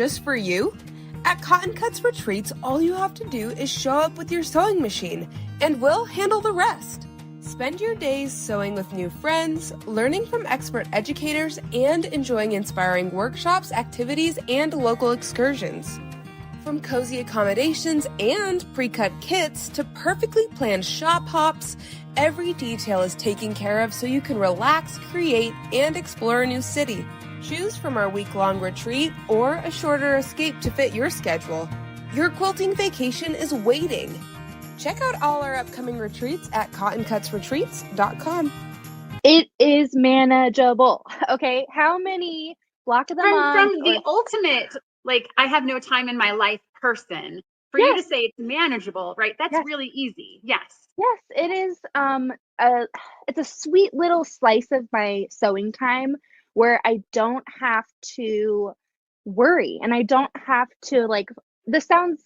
just for you? At Cotton Cuts Retreats, all you have to do is show up with your sewing machine, and we'll handle the rest. Spend your days sewing with new friends, learning from expert educators, and enjoying inspiring workshops, activities, and local excursions. From cozy accommodations and pre-cut kits to perfectly planned shop hops, every detail is taken care of so you can relax, create, and explore a new city. Choose from our week-long retreat or a shorter escape to fit your schedule. Your quilting vacation is waiting. Check out all our upcoming retreats at cottoncutsretreats.com. It is manageable. Okay, how many block of the month? From the ultimate, like, I have no time in my life person, for you to say it's manageable, right? That's really easy. Yes. Yes, it is. It's a sweet little slice of my sewing time where I don't have to worry and I don't have to, like, this sounds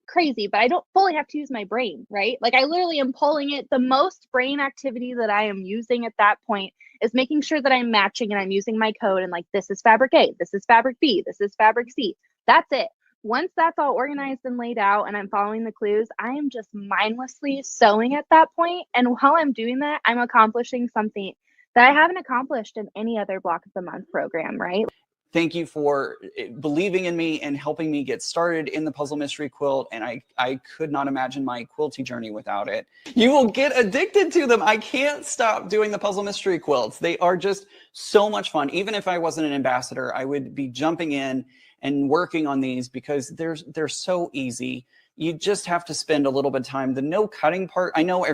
crazy, but I don't fully have to use my brain, right? Like, I literally am pulling it. The most brain activity that I am using at that point is making sure that I'm matching and I'm using my code and, like, this is fabric A, this is fabric B, this is fabric C. That's it. Once that's all organized and laid out and I'm following the clues, I am just mindlessly sewing at that point. And while I'm doing that, I'm accomplishing something that I haven't accomplished in any other block of the month program, right? Thank you for believing in me and helping me get started in the puzzle mystery quilt. And I could not imagine my quilty journey without it. You will get addicted to them. I can't stop doing the puzzle mystery quilts. They are just so much fun. Even if I wasn't an ambassador, I would be jumping in and working on these because they're so easy. You just have to spend a little bit of time. The no cutting part, I know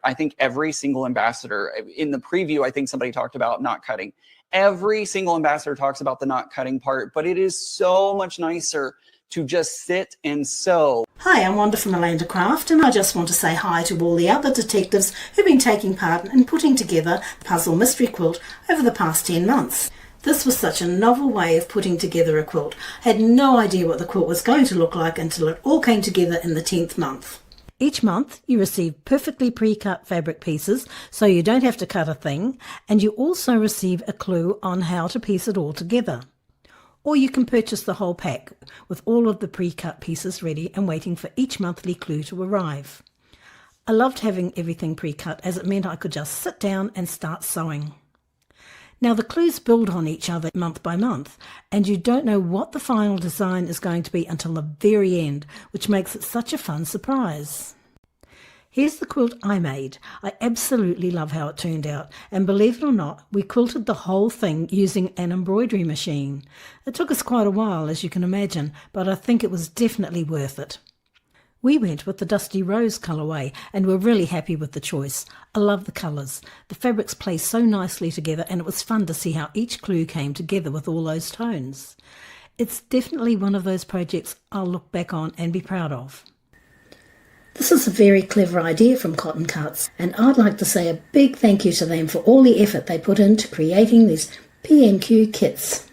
I think every single ambassador in the preview, I think somebody talked about not cutting. Every single ambassador talks about the not cutting part, but it is so much nicer to just sit and sew. Hi, I'm Wanda from Orlando Craft, and I just want to say hi to all the other detectives who've been taking part in putting together the Puzzle Mystery Quilt over the past 10 months. This was such a novel way of putting together a quilt. I had no idea what the quilt was going to look like until it all came together in the 10th month. Each month you receive perfectly pre-cut fabric pieces so you don't have to cut a thing, and you also receive a clue on how to piece it all together. Or you can purchase the whole pack with all of the pre-cut pieces ready and waiting for each monthly clue to arrive. I loved having everything pre-cut as it meant I could just sit down and start sewing. Now the clues build on each other month by month, and you don't know what the final design is going to be until the very end, which makes it such a fun surprise. Here's the quilt I made. I absolutely love how it turned out, and believe it or not, we quilted the whole thing using an embroidery machine. It took us quite a while, as you can imagine, but I think it was definitely worth it. We went with the Dusty Rose colorway and we're really happy with the choice. I love the colours. The fabrics play so nicely together and it was fun to see how each clue came together with all those tones. It's definitely one of those projects I'll look back on and be proud of. This is a very clever idea from Cotton Cuts, and I'd like to say a big thank you to them for all the effort they put into creating these PMQ kits.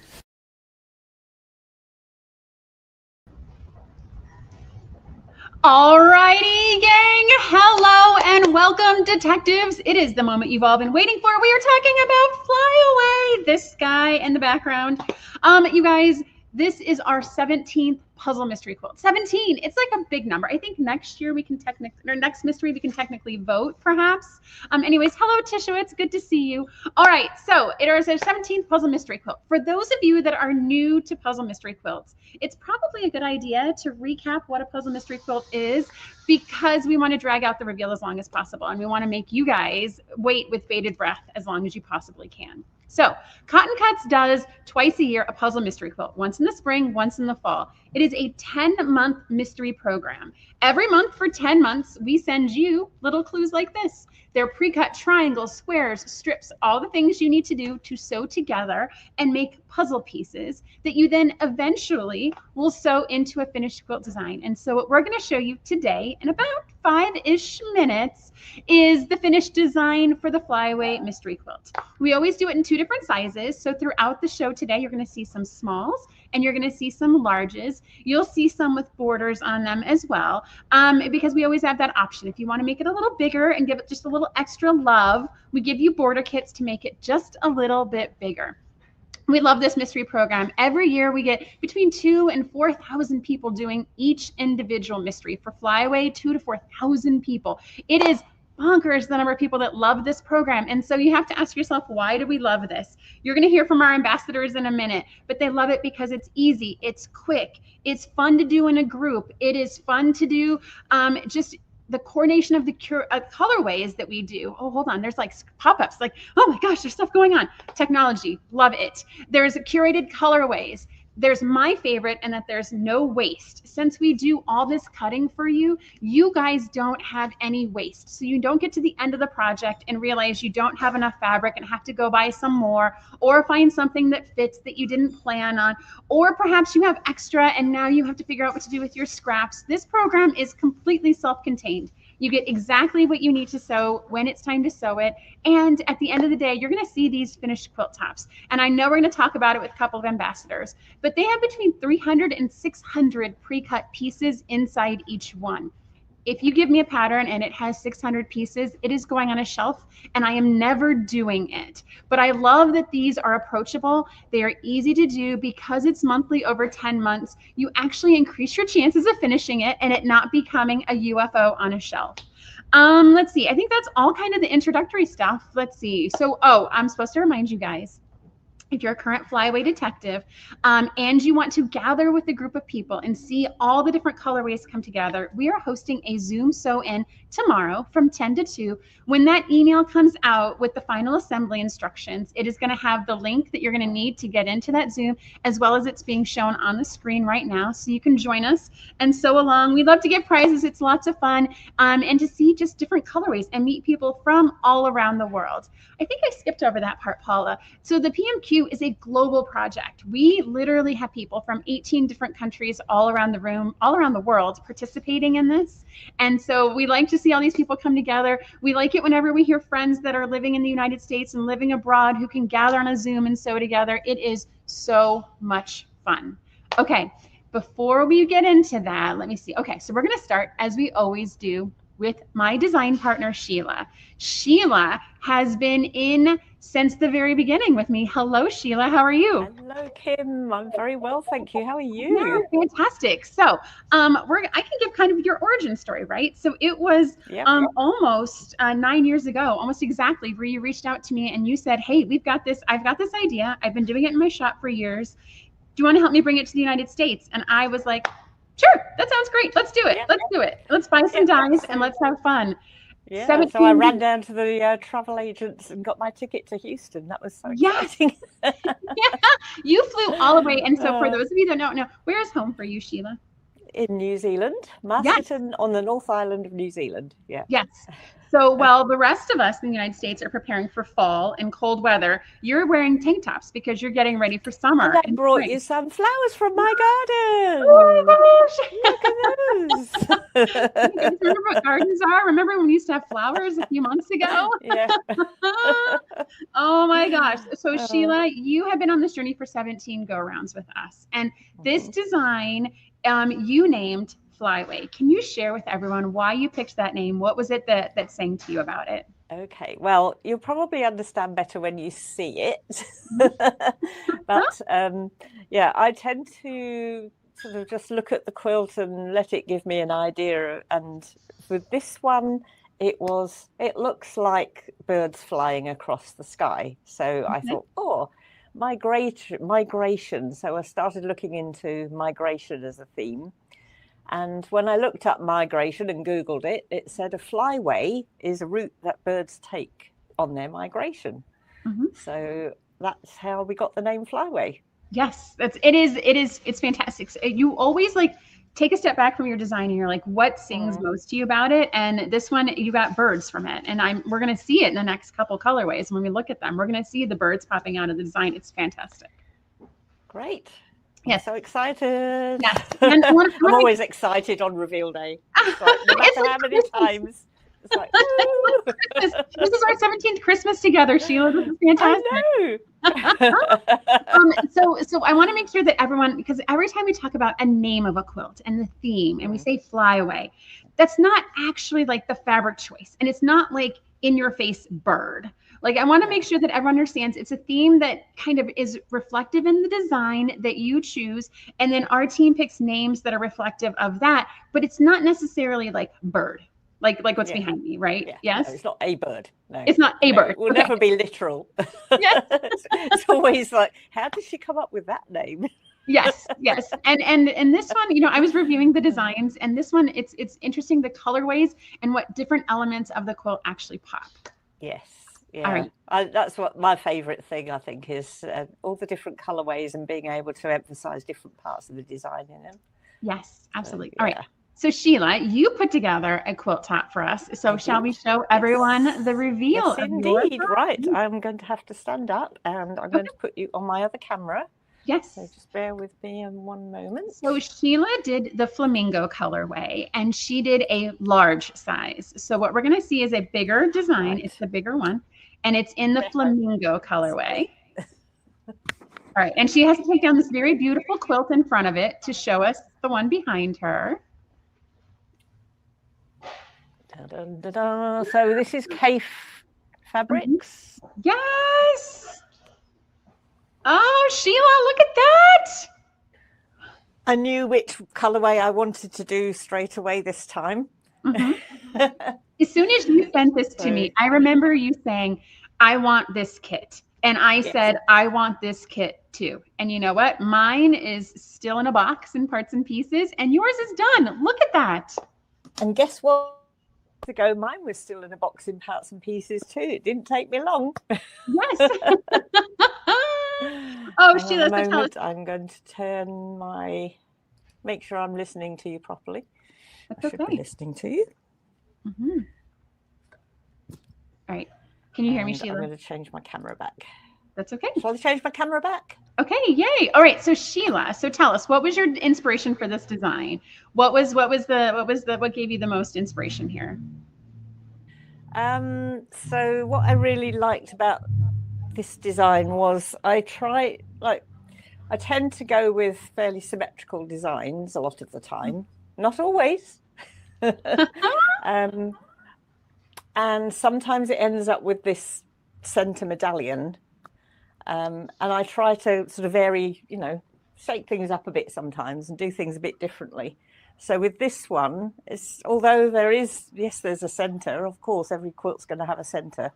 Alrighty, gang. Hello and welcome, detectives. It is the moment you've all been waiting for. We are talking about Flyway, this guy in the background. You guys, this is our 17th puzzle mystery quilt. 17. It's like a big number. I think next year we can next mystery we can technically vote, perhaps. Anyways, hello, Tisha. It's good to see you. All right, so it is our 17th puzzle mystery quilt. For those of you that are new to puzzle mystery quilts, it's probably a good idea to recap what a puzzle mystery quilt is, because we want to drag out the reveal as long as possible, and we want to make you guys wait with bated breath as long as you possibly can. So Cotton Cuts does twice a year a puzzle mystery quilt, once in the spring, once in the fall. It is a 10-month mystery program. Every month for 10 months, we send you little clues like this. They're pre-cut triangles, squares, strips, all the things you need to do to sew together and make puzzle pieces that you then eventually will sew into a finished quilt design. And so what we're going to show you today in about 5-ish minutes is the finished design for the Flyway mystery quilt. We always do it in 2 different sizes. So throughout the show today, you're going to see some smalls and you're going to see some larges. You'll see some with borders on them as well, because we always have that option. If you want to make it a little bigger and give it just a little extra love, we give you border kits to make it just a little bit bigger. We love this mystery program. Every year we get between 2,000 and 4,000 people doing each individual mystery. For Flyway, 2,000 to 4,000 people. It is bonkers the number of people that love this program. And so you have to ask yourself, why do we love this? You're going to hear from our ambassadors in a minute, but they love it because it's easy, it's quick, it's fun to do in a group. It is fun to do just the coordination of the colorways that we do. Oh, hold on. There's like pop-ups, like, oh my gosh, there's stuff going on. Technology, love it. There's curated colorways. There's my favorite, and that there's no waste. Since we do all this cutting for you, you guys don't have any waste. So you don't get to the end of the project and realize you don't have enough fabric and have to go buy some more, or find something that fits that you didn't plan on, or perhaps you have extra and now you have to figure out what to do with your scraps. This program is completely self-contained. You get exactly what you need to sew when it's time to sew it. And at the end of the day, you're going to see these finished quilt tops. And I know we're going to talk about it with a couple of ambassadors, but they have between 300 and 600 pre-cut pieces inside each one. If you give me a pattern and it has 600 pieces, it is going on a shelf, and I am never doing it. But I love that these are approachable. They are easy to do because it's monthly over 10 months. You actually increase your chances of finishing it and it not becoming a UFO on a shelf. Let's see. I think that's all kind of the introductory stuff. Let's see. So, I'm supposed to remind you guys, if you're a current Flyway detective and you want to gather with a group of people and see all the different colorways come together, we are hosting a Zoom sew-in tomorrow from 10 to 2. When that email comes out with the final assembly instructions, it is going to have the link that you're going to need to get into that Zoom, as well as it's being shown on the screen right now, so you can join us and sew along. We love to give prizes. It's lots of fun, and to see just different colorways and meet people from all around the world. I think I skipped over that part, Paula. So the PMQ is a global project. We literally have people from 18 different countries all around the room, all around the world participating in this. And so we like to see all these people come together. We like it whenever we hear friends that are living in the United States and living abroad who can gather on a Zoom and sew together. It is so much fun. Okay, before we get into that, let me see. Okay, so we're going to start, as we always do, with my design partner, Sheila. Sheila has been in since the very beginning with me. Hello, Sheila. How are you? Hello, Kim. I'm very well, thank you. How are you? Yeah, fantastic. So, I can give kind of your origin story, right? So it was almost 9 years ago, almost exactly, where you reached out to me and you said, "Hey, we've got this. I've got this idea. I've been doing it in my shop for years. Do you want to help me bring it to the United States?" And I was like, "Sure, that sounds great. Let's do it. Let's do it. Let's buy some dies and let's have fun." Yeah, so I ran down to the travel agents and got my ticket to Houston. That was so exciting. Yeah, you flew all the way. And so for those of you that don't know, where is home for you, Sheila? In New Zealand, Masterton, on the North Island of New Zealand. Yeah. Yes. So while the rest of us in the United States are preparing for fall and cold weather, you're wearing tank tops because you're getting ready for summer. And I brought you some flowers from my garden. Oh my gosh. Look at those. Remember what gardens are? Remember when we used to have flowers a few months ago? Yeah. Oh my gosh. So Sheila, you have been on this journey for 17 go-arounds with us. And this design you named Flyway. Can you share with everyone why you picked that name? What was it that sang to you about it? Okay, well, you'll probably understand better when you see it. But yeah, I tend to sort of just look at the quilt and let it give me an idea. And with this one, it looks like birds flying across the sky. So I thought, migration. So I started looking into migration as a theme. And when I looked up migration and Googled it, it said a flyway is a route that birds take on their migration. So that's how we got the name Flyway. Yes, it's fantastic. So you always take a step back from your design and you're like, what sings most to you about it? And this one, you got birds from it. And we're going to see it in the next couple colorways. When we look at them, we're going to see the birds popping out of the design. It's fantastic. Great. Yes. So excited. Yes. And I'm always excited on reveal day. It's like, no matter how many times. It's like, this is our 17th Christmas together, Sheila. This is fantastic. I know. So I want to make sure that everyone, because every time we talk about a name of a quilt and the theme and we say Flyway, that's not actually like the fabric choice. And it's not like in your face bird. Like, I want to make sure that everyone understands it's a theme that kind of is reflective in the design that you choose. And then our team picks names that are reflective of that, but it's not necessarily like bird, like what's behind me, right? Yeah. Yes. No, it's not a bird. No, it's not a bird. It will never be literal. Yes. It's always like, how did she come up with that name? Yes. And this one, you know, I was reviewing the designs, and this one, it's interesting, the colorways and what different elements of the quilt actually pop. Yes. Yeah. All right. That's what my favorite thing, I think, is all the different colorways and being able to emphasize different parts of the design in them. Yes, absolutely. Yeah. All right. So Sheila, you put together a quilt top for us. So shall we show everyone the reveal? Yes, indeed. Right. I'm going to have to stand up, and I'm going to put you on my other camera. Yes. So just bear with me in one moment. So Sheila did the flamingo colorway, and she did a large size. So what we're going to see is a bigger design. Right. It's the bigger one, and it's in the flamingo colorway. All right. And she has to take down this very beautiful quilt in front of it to show us the one behind her. Dun, dun, dun. So this is Cafe Fabrics. Yes. Oh, Sheila, look at that. I knew which colorway I wanted to do straight away this time. Mm-hmm. As soon as you sent this to me, I remember you saying, I want this kit. And I said, I want this kit too. And you know what? Mine is still in a box in parts and pieces, and yours is done. Look at that. And guess what? Ago, mine was still in a box in parts and pieces too. It didn't take me long. Yes. Oh, Sheila, so tell us. I'm going to turn make sure I'm listening to you properly. That's I should be listening to you. Mm-hmm. All right. Can you hear me, Sheila? I'm going to change my camera back. That's okay. Shall I change my camera back? Okay, yay. All right, so Sheila, so tell us, what was your inspiration for this design? What gave you the most inspiration here? So what I really liked about this design was I tend to go with fairly symmetrical designs a lot of the time, not always. And sometimes it ends up with this center medallion. And I try to sort of vary, you know, shake things up a bit sometimes and do things a bit differently. So with this one, although there's a center, of course, every quilt's going to have a center.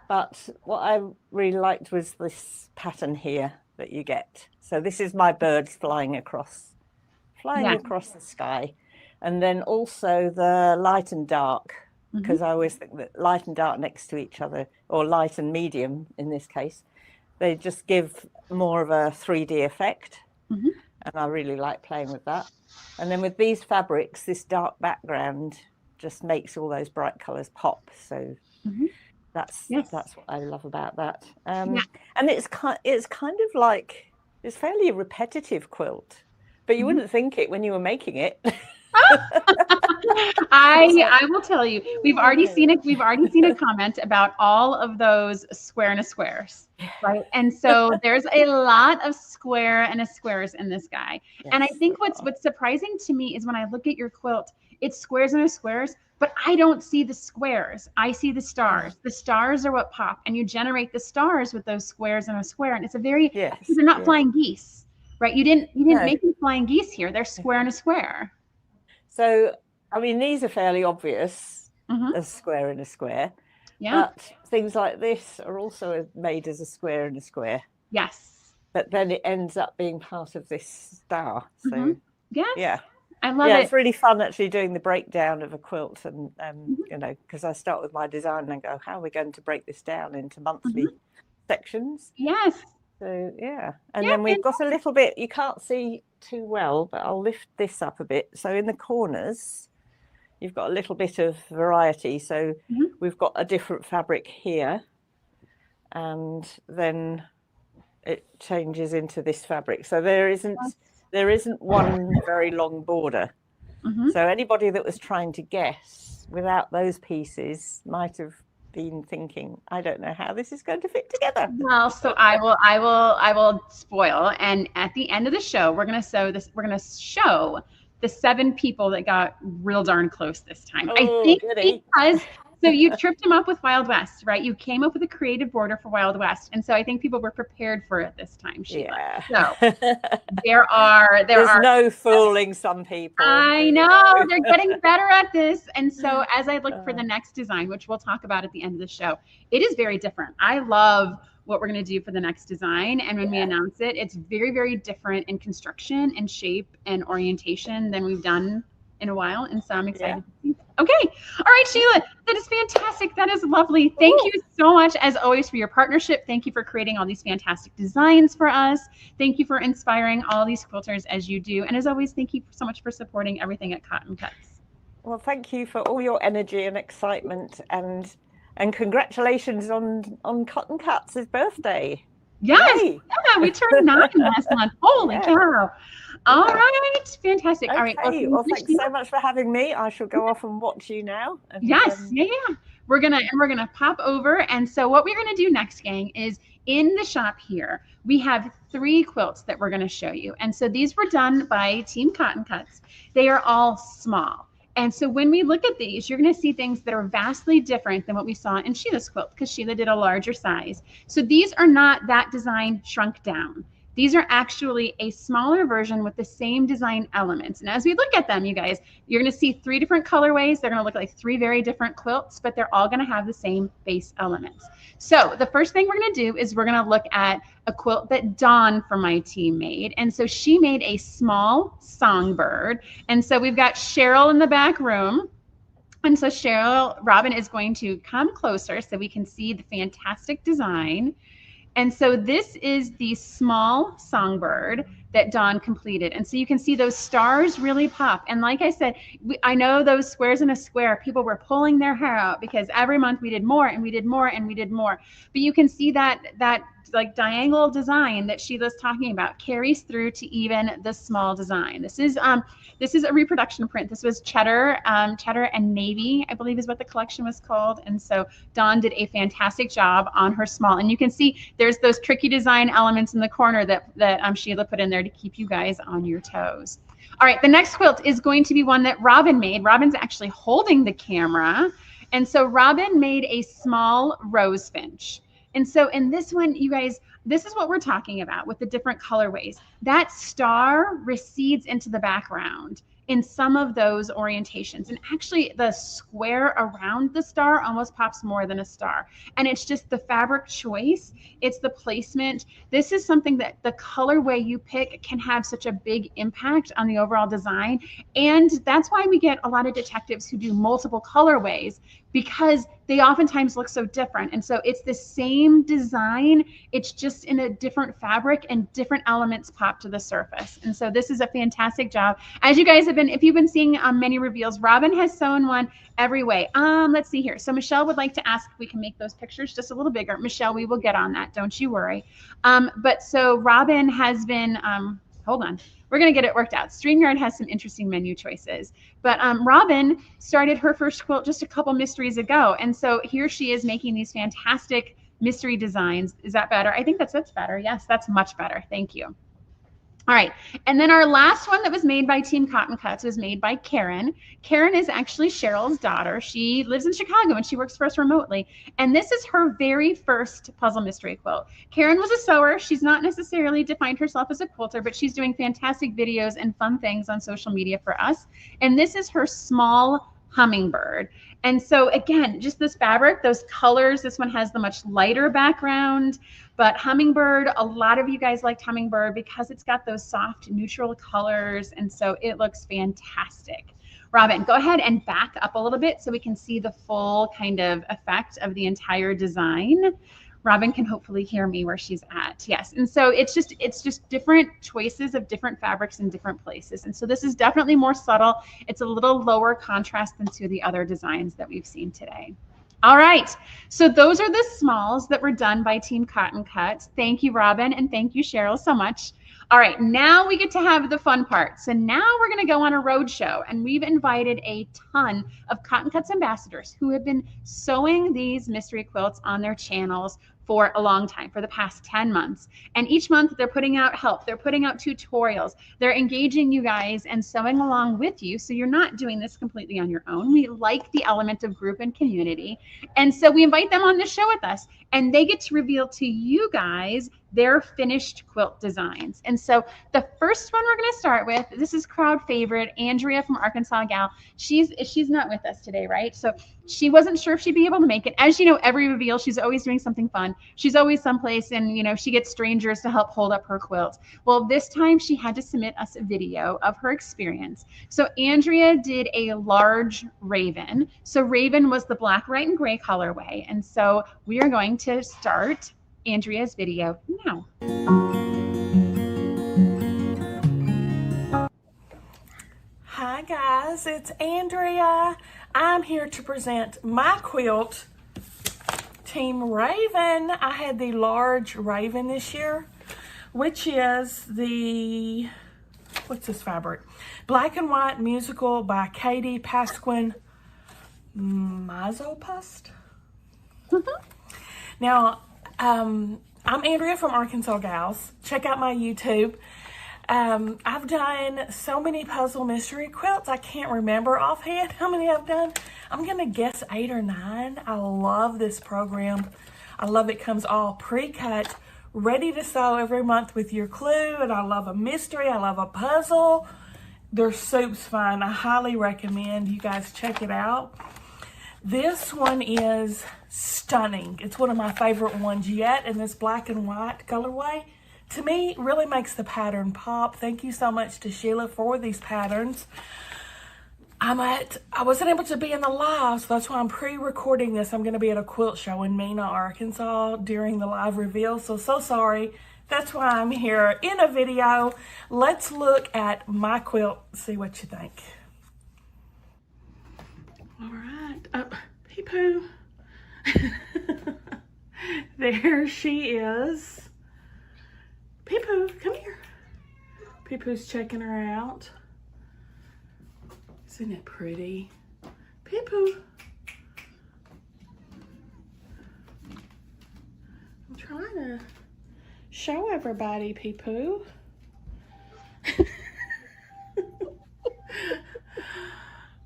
But what I really liked was this pattern here that you get. So this is my birds flying across the sky. And then also the light and dark, because I always think that light and dark next to each other, or light and medium in this case, they just give more of a 3D effect. And I really like playing with that. And then with these fabrics, this dark background just makes all those bright colors pop. So that's what I love about that. And it's kind of like, it's fairly a repetitive quilt, but you wouldn't think it when you were making it. I will tell you, we've already seen a comment about all of those squares, right? And so there's a lot of squares in this guy. Yes. And I think what's surprising to me is when I look at your quilt, it's squares, but I don't see the squares. I see the stars. The stars are what pop, and you generate the stars with those squares in a square. And it's a very, they're not flying geese, right? You didn't make them flying geese here. They're square in a square. So, I mean, these are fairly obvious, a square in a square. Yeah. But things like this are also made as a square in a square. Yes. But then it ends up being part of this star. So, yeah. I love it. It's really fun actually doing the breakdown of a quilt, and you know, because I start with my design and go, how are we going to break this down into monthly sections? Yes. So and then we've got a little bit, you can't see too well, but I'll lift this up a bit. So in the corners, you've got a little bit of variety. So we've got a different fabric here, and then it changes into this fabric. So there isn't one very long border. So anybody that was trying to guess without those pieces might have been thinking, I don't know how this is going to fit together. Well, so I will spoil, and at the end of the show, we're going to show the 7 people that got real darn close this time. I think because So you tripped them up with Wild West, right? You came up with a creative border for Wild West. And so I think people were prepared for it this time, Sheila. Yeah. So there's no fooling some people. I know they're getting better at this. And so as I look for the next design, which we'll talk about at the end of the show, it is very different. I love what we're going to do for the next design. And when we announce it, it's very, very different in construction and shape and orientation than we've done in a while. And so I'm excited to see. Okay. All right, Sheila, that is fantastic. That is lovely. Thank you so much, as always, for your partnership. Thank you for creating all these fantastic designs for us. Thank you for inspiring all these quilters as you do. And as always, thank you so much for supporting everything at Cotton Cuts. Well, thank you for all your energy and excitement, and congratulations on Cotton Cuts' birthday. Yes. Yay. Yeah, we turned 9 last month. Holy cow. All right. Fantastic. Okay. All right. Well, thanks so much for having me. I shall go off and watch you now. And, yes. Yeah. We're gonna pop over. And so what we're gonna do next, gang, is in the shop here, we have 3 quilts that we're gonna show you. And so these were done by Team Cotton Cuts. They are all small. And so when we look at these, you're going to see things that are vastly different than what we saw in Sheila's quilt, because Sheila did a larger size. So these are not that design shrunk down. These are actually a smaller version with the same design elements. And as we look at them, you guys, you're going to see 3 different colorways. They're going to look like 3 very different quilts, but they're all going to have the same base elements. So the first thing we're going to do is we're going to look at a quilt that Dawn from my team made. And so she made a small songbird. And so we've got Cheryl in the back room. And so Robin is going to come closer so we can see the fantastic design. And so this is the small songbird that Dawn completed. And so you can see those stars really pop. And like I said, I know those squares in a square, people were pulling their hair out because every month we did more and we did more and we did more. But you can see that like diagonal design that Sheila's talking about carries through to even the small design. This is a reproduction print. This was Cheddar and Navy, I believe is what the collection was called. And so Dawn did a fantastic job on her small. And you can see there's those tricky design elements in the corner that Sheila put in there to keep you guys on your toes. All right, the next quilt is going to be one that Robin made. Robin's actually holding the camera. And so Robin made a small rose finch. And so in this one, you guys, this is what we're talking about with the different colorways. That star recedes into the background in some of those orientations. And actually the square around the star almost pops more than a star. And it's just the fabric choice. It's the placement. This is something that the colorway you pick can have such a big impact on the overall design. And that's why we get a lot of detectives who do multiple colorways, because they oftentimes look so different. And so it's the same design, it's just in a different fabric and different elements pop to the surface. And so this is a fantastic job. As you guys have been, if you've been seeing many reveals, Robin has sewn one every way. Let's see here. So Michelle would like to ask if we can make those pictures just a little bigger. Michelle, we will get on that, don't you worry. But so Robin has been, hold on. We're going to get it worked out. StreamYard has some interesting menu choices. But Robin started her first quilt just a couple mysteries ago. And so here she is making these fantastic mystery designs. Is that better? I think that's better. Yes, that's much better. Thank you. All right, and then our last one that was made by Team Cotton Cuts was made by Karen. Karen is actually Cheryl's daughter. She lives in Chicago and she works for us remotely. And this is her very first puzzle mystery quilt. Karen was a sewer. She's not necessarily defined herself as a quilter, but she's doing fantastic videos and fun things on social media for us. And this is her small hummingbird. And so again, just this fabric, those colors, this one has the much lighter background, but hummingbird, a lot of you guys liked hummingbird because it's got those soft neutral colors. And so it looks fantastic. Robin, go ahead and back up a little bit so we can see the full kind of effect of the entire design. Robin can hopefully hear me where she's at. Yes. And so it's just different choices of different fabrics in different places. And so this is definitely more subtle. It's a little lower contrast than to the other designs that we've seen today. All right. So those are the smalls that were done by Team Cotton Cuts. Thank you, Robin. And thank you, Cheryl, so much. All right, now we get to have the fun part. So now we're going to go on a road show, and we've invited a ton of Cotton Cuts ambassadors who have been sewing these mystery quilts on their channels for a long time, for the past 10 months. And each month they're putting out help. They're putting out tutorials. They're engaging you guys and sewing along with you. So you're not doing this completely on your own. We like the element of group and community. And so we invite them on the show with us, and they get to reveal to you guys their finished quilt designs. And so the first one we're going to start with, this is crowd favorite, Andrea from Arkansas Gal. She's not with us today, right? So she wasn't sure if she'd be able to make it. As you know, every reveal, she's always doing something fun. She's always someplace, and you know, she gets strangers to help hold up her quilt. Well, this time she had to submit us a video of her experience. So Andrea did a large raven. So raven was the black, white, and gray colorway. And so we are going to start Andrea's video now. Hi guys, it's Andrea. I'm here to present my quilt, Team Raven. I had the large raven this year, which is the, what's this fabric? Black and White Musical by Katie Pasquin Mazopust. Now, I'm Andrea from Arkansas Gals. Check out my YouTube. I've done so many puzzle mystery quilts. I can't remember offhand how many I've done. I'm going to guess 8 or 9. I love this program. I love it comes all pre-cut, ready to sew every month with your clue. And I love a mystery. I love a puzzle. Their soup's fun. I highly recommend you guys check it out. This one is stunning. It's one of my favorite ones yet in this black and white colorway. To me, it really makes the pattern pop. Thank you so much to Sheila for these patterns. I wasn't able to be in the live, so that's why I'm pre-recording this. I'm going to be at a quilt show in Mena, Arkansas during the live reveal, so sorry. That's why I'm here in a video. Let's look at my quilt, see what you think. All right, Pee-Poo. There she is. Pee-Poo, come here. Pee-Poo's checking her out. Isn't it pretty? Pee-Poo. I'm trying to show everybody, Pee-Poo.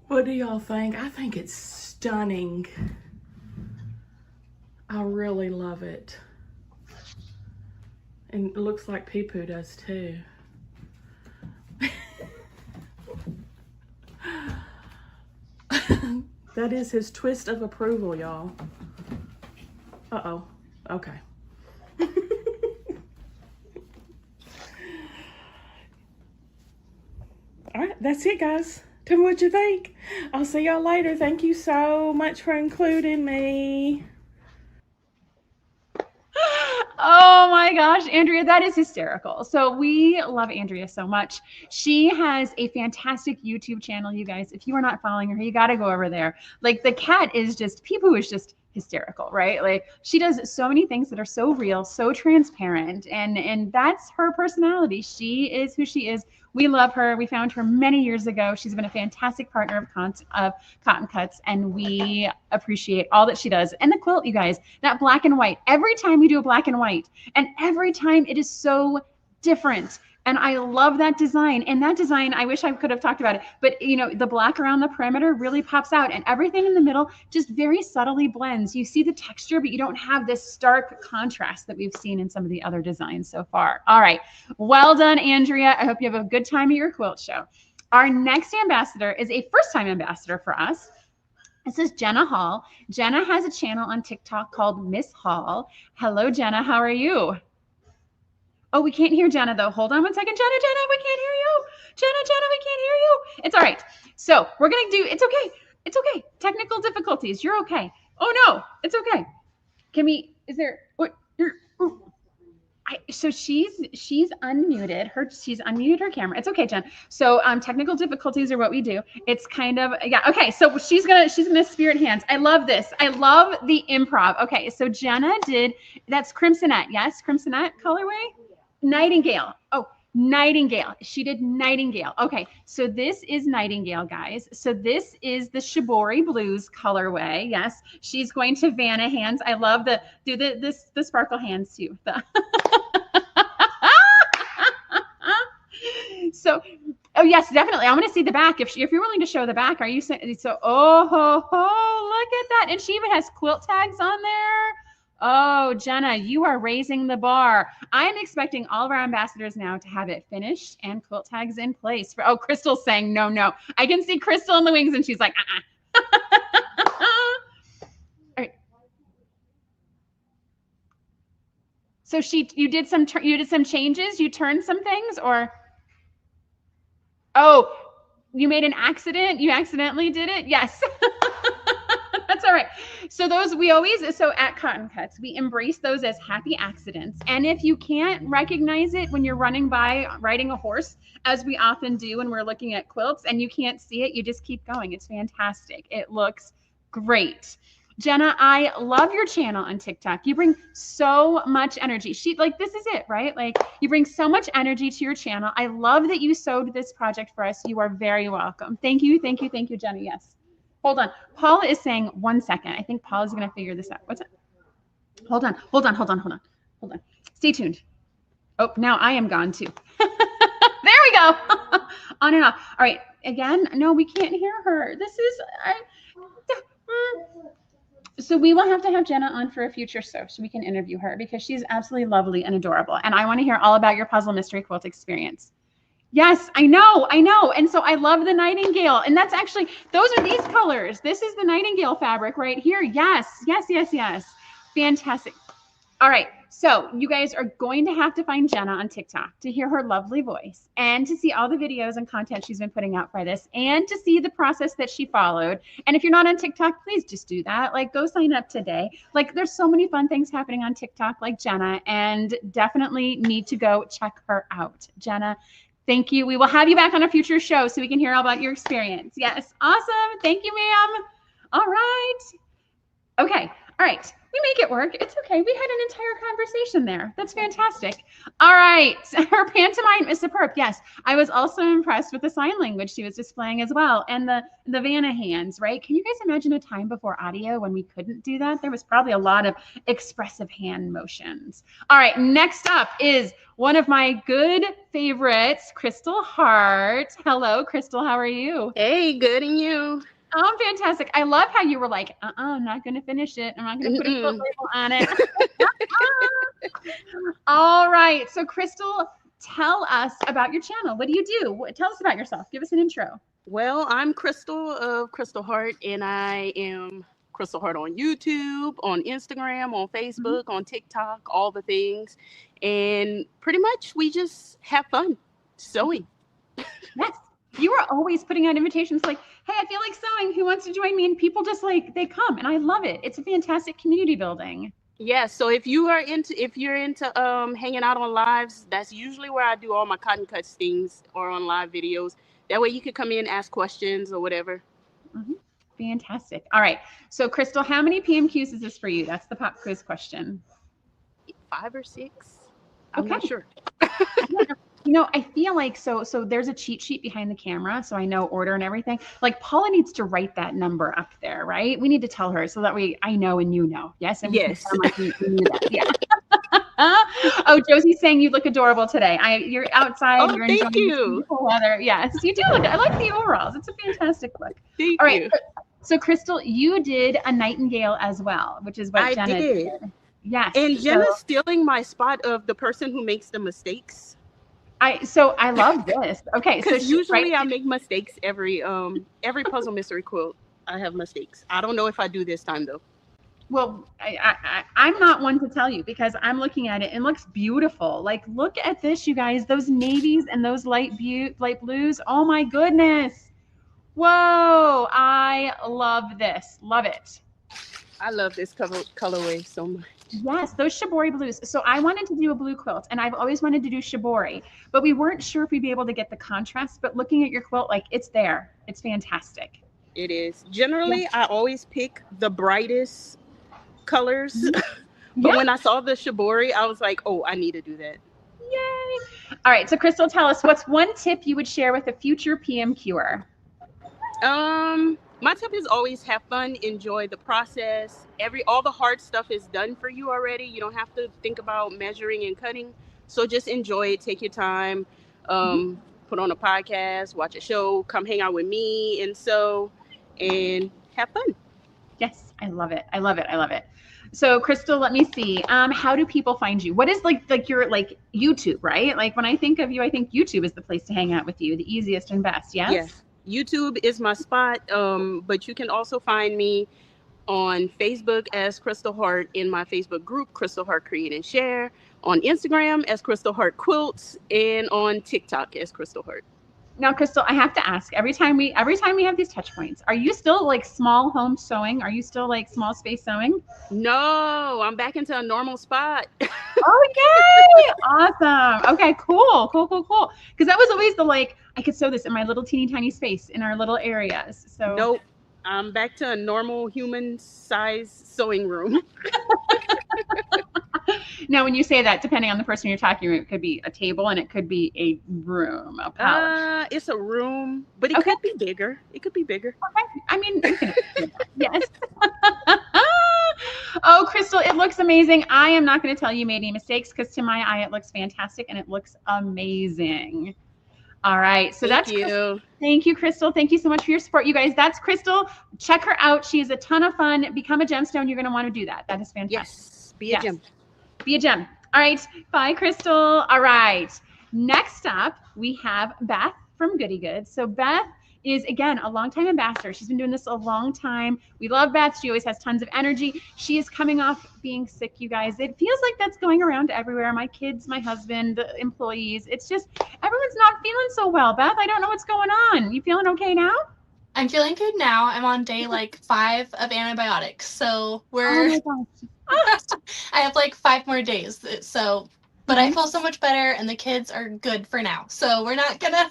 What do y'all think? I think it's stunning. I really love it. And it looks like Pee-Poo does too. That is his twist of approval, y'all. Uh-oh. Okay. All right, that's it, guys. Tell me what you think. I'll see y'all later. Thank you so much for including me. Oh my gosh, Andrea, that is hysterical. So we love Andrea so much. She has a fantastic YouTube channel, you guys. If you are not following her, you got to go over there. Like the cat is just, Pee-Poo is just hysterical, right? Like she does so many things that are so real, so transparent, and that's her personality. She is who she is. We love her. We found her many years ago. She's been a fantastic partner of Cotton Cuts, and we appreciate all that she does. And the quilt, you guys, that black and white, every time we do a black and white, and every time it is so different. And I love that design. And that design, I wish I could have talked about it, but you know, the black around the perimeter really pops out, and everything in the middle just very subtly blends. You see the texture, but you don't have this stark contrast that we've seen in some of the other designs so far. All right. Well done, Andrea. I hope you have a good time at your quilt show. Our next ambassador is a first-time ambassador for us. This is Jenna Hall. Jenna has a channel on TikTok called Miss Hall. Hello, Jenna. How are you? Oh, we can't hear Jenna though. Hold on one second. Jenna, we can't hear you. Jenna, we can't hear you. It's all right. So we're going to do, it's okay. It's okay. Technical difficulties. You're okay. Oh no, it's okay. Can we, is there, what, so she's unmuted her. She's unmuted her camera. It's okay, Jen. So technical difficulties are what we do. It's kind of, yeah. Okay. So she's gonna spirit hands. I love this. I love the improv. Okay. So Jenna did, that's Crimsonette. Yes. Crimsonette colorway. Nightingale. Oh, Nightingale. She did Nightingale. Okay, so this is Nightingale, guys. So this is the Shibori Blues colorway. Yes, she's going to Vanna hands. I love the sparkle hands too. So, oh yes, definitely. I want to see the back. If you're willing to show the back, are you saying so? Oh, look at that! And she even has quilt tags on there. Oh, Jenna, you are raising the bar. I'm expecting all of our ambassadors now to have it finished and quilt tags in place. Oh, Crystal's saying no. I can see Crystal in the wings, and she's like, All right. So you did some changes. You turned some things, or oh, you made an accident. You accidentally did it. Yes. That's all right. So so at Cotton Cuts, we embrace those as happy accidents. And if you can't recognize it when you're running by riding a horse, as we often do when we're looking at quilts, and you can't see it, you just keep going. It's fantastic. It looks great. Jenna, I love your channel on TikTok. You bring so much energy. This is it, right? Like, you bring so much energy to your channel. I love that you sewed this project for us. You are very welcome. Thank you, Jenna. Yes. Hold on. Paula is saying 1 second. I think Paula's going to figure this out. What's it? Hold on. Stay tuned. Oh, now I am gone too. There we go. On and off. All right. Again, no, we can't hear her. So we will have to have Jenna on for a future so we can interview her, because she's absolutely lovely and adorable. And I want to hear all about your puzzle mystery quilt experience. Yes, I know. And so I love the Nightingale. And that's actually, those are these colors. This is the Nightingale fabric right here. Yes. Fantastic. All right. So you guys are going to have to find Jenna on TikTok to hear her lovely voice, and to see all the videos and content she's been putting out for this, and to see the process that she followed. And if you're not on TikTok, please just do that. Like, go sign up today. Like, there's so many fun things happening on TikTok like Jenna, and definitely need to go check her out. Jenna, thank you. We will have you back on a future show so we can hear all about your experience. Yes. Awesome. Thank you, ma'am. All right. Okay. All right. We make it work. It's okay. We had an entire conversation there. That's fantastic. All right. Her pantomime is superb. Yes. I was also impressed with the sign language she was displaying as well. And the Vanna hands, right? Can you guys imagine a time before audio when we couldn't do that? There was probably a lot of expressive hand motions. All right. Next up is one of my good favorites, Crystal Hart. Hello, Crystal. How are you? Hey, good, and you? Oh, fantastic. I love how you were like, I'm not going to finish it. I'm not going to put a quilt label on it. All right. So, Crystal, tell us about your channel. What do you do? Tell us about yourself. Give us an intro. Well, I'm Crystal of Crystal Hart, and I am Crystal Hart on YouTube, on Instagram, on Facebook, on TikTok, all the things. And pretty much we just have fun sewing. Yes. You are always putting out invitations like, hey, I feel like sewing. Who wants to join me? And people just they come, and I love it. It's a fantastic community building. Yeah. So if you're into hanging out on lives, that's usually where I do all my Cotton Cuts things, or on live videos. That way you could come in, ask questions or whatever. Fantastic. All right. So Crystal, how many PMQs is this for you? That's the pop quiz question. 5 or 6. I'm not sure. I feel like so there's a cheat sheet behind the camera, so I know order and everything. Like, Paula needs to write that number up there, right? We need to tell her so that I know and you know. Yes. And yes. We knew that. Yeah. Oh, Josie's saying you look adorable today. You're outside. Oh, you're thank enjoying you. the beautiful weather. Yes, you do look. I like the overalls. It's a fantastic look. Thank All right. you. So Crystal, you did a Nightingale as well, which is what Jenna did. Yes. And Jenna's stealing my spot of the person who makes the mistakes. I love this. Okay, so usually I make mistakes every puzzle mystery quilt. I have mistakes. I don't know if I do this time though. Well, I'm not one to tell you, because I'm looking at it and it looks beautiful. Like, look at this, you guys. Those navies and those light blues. Oh my goodness. Whoa, I love this. Love it. I love this colorway so much. Yes, those Shibori blues. So I wanted to do a blue quilt, and I've always wanted to do Shibori, but we weren't sure if we'd be able to get the contrast. But looking at your quilt, like, it's there. It's fantastic. It is. Generally, I always pick the brightest colors. But when I saw the Shibori, I was like, oh, I need to do that. Yay. All right, so Crystal, tell us, what's one tip you would share with a future PMQer? My tip is always have fun, enjoy the process. All the hard stuff is done for you already. You don't have to think about measuring and cutting. So just enjoy it, take your time, put on a podcast, watch a show, come hang out with me and have fun. Yes, I love it. I love it. I love it. So Crystal, let me see. How do people find you? What is like your YouTube, right? Like when I think of you, I think YouTube is the place to hang out with you, the easiest and best. Yes. Yes. YouTube is my spot. But you can also find me on Facebook as Crystal Hart, in my Facebook group, Crystal Hart Create and Share, on Instagram as Crystal Hart Quilts, and on TikTok as Crystal Hart. Now, Crystal, I have to ask, every time we have these touch points, are you still like small home sewing? Are you still like small space sewing? No, I'm back into a normal spot. Oh, yay! Awesome. Okay, cool. Because that was always I could sew this in my little teeny tiny space in our little areas. So nope, I'm back to a normal human size sewing room. Now, when you say that, depending on the person you're talking to, it could be a table and it could be a room, a pallet. It's a room, but it could be bigger. It could be bigger. Okay. I mean, you can yes. Oh, Crystal, it looks amazing. I am not going to tell you made any mistakes because to my eye, it looks fantastic and it looks amazing. All right. So Thank you. Thank you, Crystal. Thank you so much for your support, you guys. That's Crystal. Check her out. She is a ton of fun. Become a gemstone. You're going to want to do that. That is fantastic. Yes. Be a gem. Be a gem. All right. Bye, Crystal. All right. Next up, we have Beth from Goody Goods. So Beth is, again, a longtime ambassador. She's been doing this a long time. We love Beth. She always has tons of energy. She is coming off being sick, you guys. It feels like that's going around everywhere. My kids, my husband, the employees. It's just everyone's not feeling so well. Beth, I don't know what's going on. You feeling okay now? I'm feeling good now. I'm on day 5 of antibiotics. So we're... Oh my gosh. I have 5 more days. So, but I feel so much better and the kids are good for now. So we're not gonna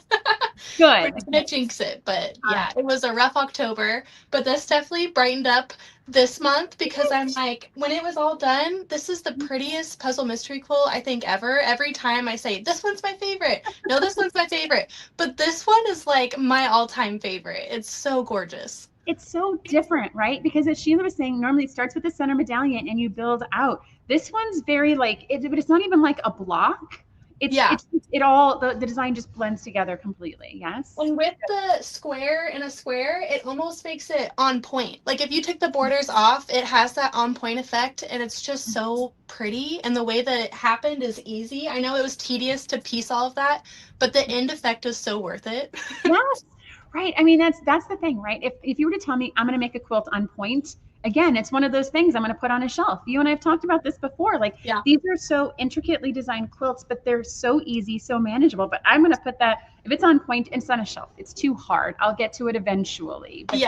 we're not gonna jinx it. But yeah, it was a rough October, but this definitely brightened up this month because I'm when it was all done, this is the prettiest puzzle mystery quilt I think ever. Every time I say this one's my favorite, no, this one's my favorite, but this one is my all-time favorite. It's so gorgeous. It's so different, right? Because as Sheila was saying, normally it starts with the center medallion and you build out. This one's very but it's not even like a block. It all, the design just blends together completely. Yes. And with the square in a square, it almost makes it on point. If you took the borders off, it has that on point effect and it's just so pretty. And the way that it happened is easy. I know it was tedious to piece all of that, but the end effect is so worth it. Yes. Right. I mean, that's the thing, right? If you were to tell me I'm going to make a quilt on point, again, it's one of those things I'm going to put on a shelf. You and I have talked about this before. These are so intricately designed quilts, but they're so easy, so manageable. But I'm going to put that, if it's on point, it's on a shelf. It's too hard. I'll get to it eventually. But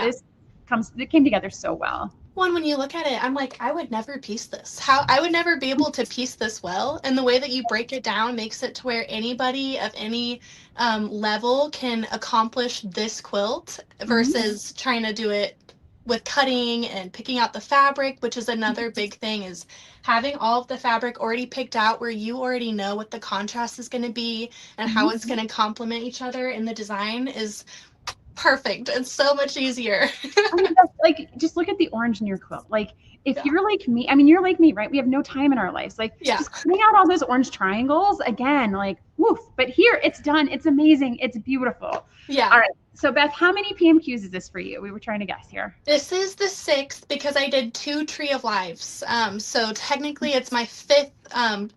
it came together so well. When you look at it, I'm I would never piece this. I would never be able to piece this well. And the way that you break it down makes it to where anybody of any level can accomplish this quilt versus trying to do it with cutting and picking out the fabric, which is another big thing, is having all of the fabric already picked out where you already know what the contrast is going to be and how it's going to complement each other in the design is perfect. It's so much easier. I mean, just look at the orange in your quilt. If you're like me, I mean, you're like me, right? We have no time in our lives. Just cutting out all those orange triangles again, woof. But here it's done. It's amazing. It's beautiful. Yeah. All right. So Beth, how many PMQs is this for you? We were trying to guess here. This is the 6th because I did 2 Tree of Lives. So technically it's my 5th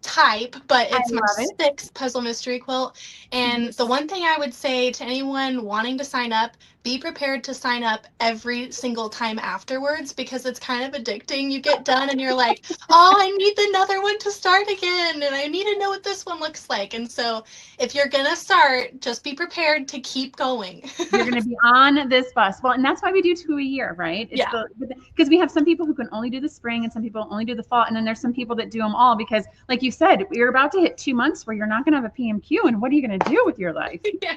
type, but it's my 6th puzzle mystery quilt. And the one thing I would say to anyone wanting to sign up, be prepared to sign up every single time afterwards because it's kind of addicting. You get done and you're like, oh, I need another one to start again. And I need to know what this one looks like. And so if you're going to start, just be prepared to keep going. You're going to be on this bus. Well, and that's why we do 2 a year, right? Because we have some people who can only do the spring and some people only do the fall. And then there's some people that do them all because, like you said, you're about to hit 2 months where you're not going to have a PMQ. And what are you going to do with your life? Yeah.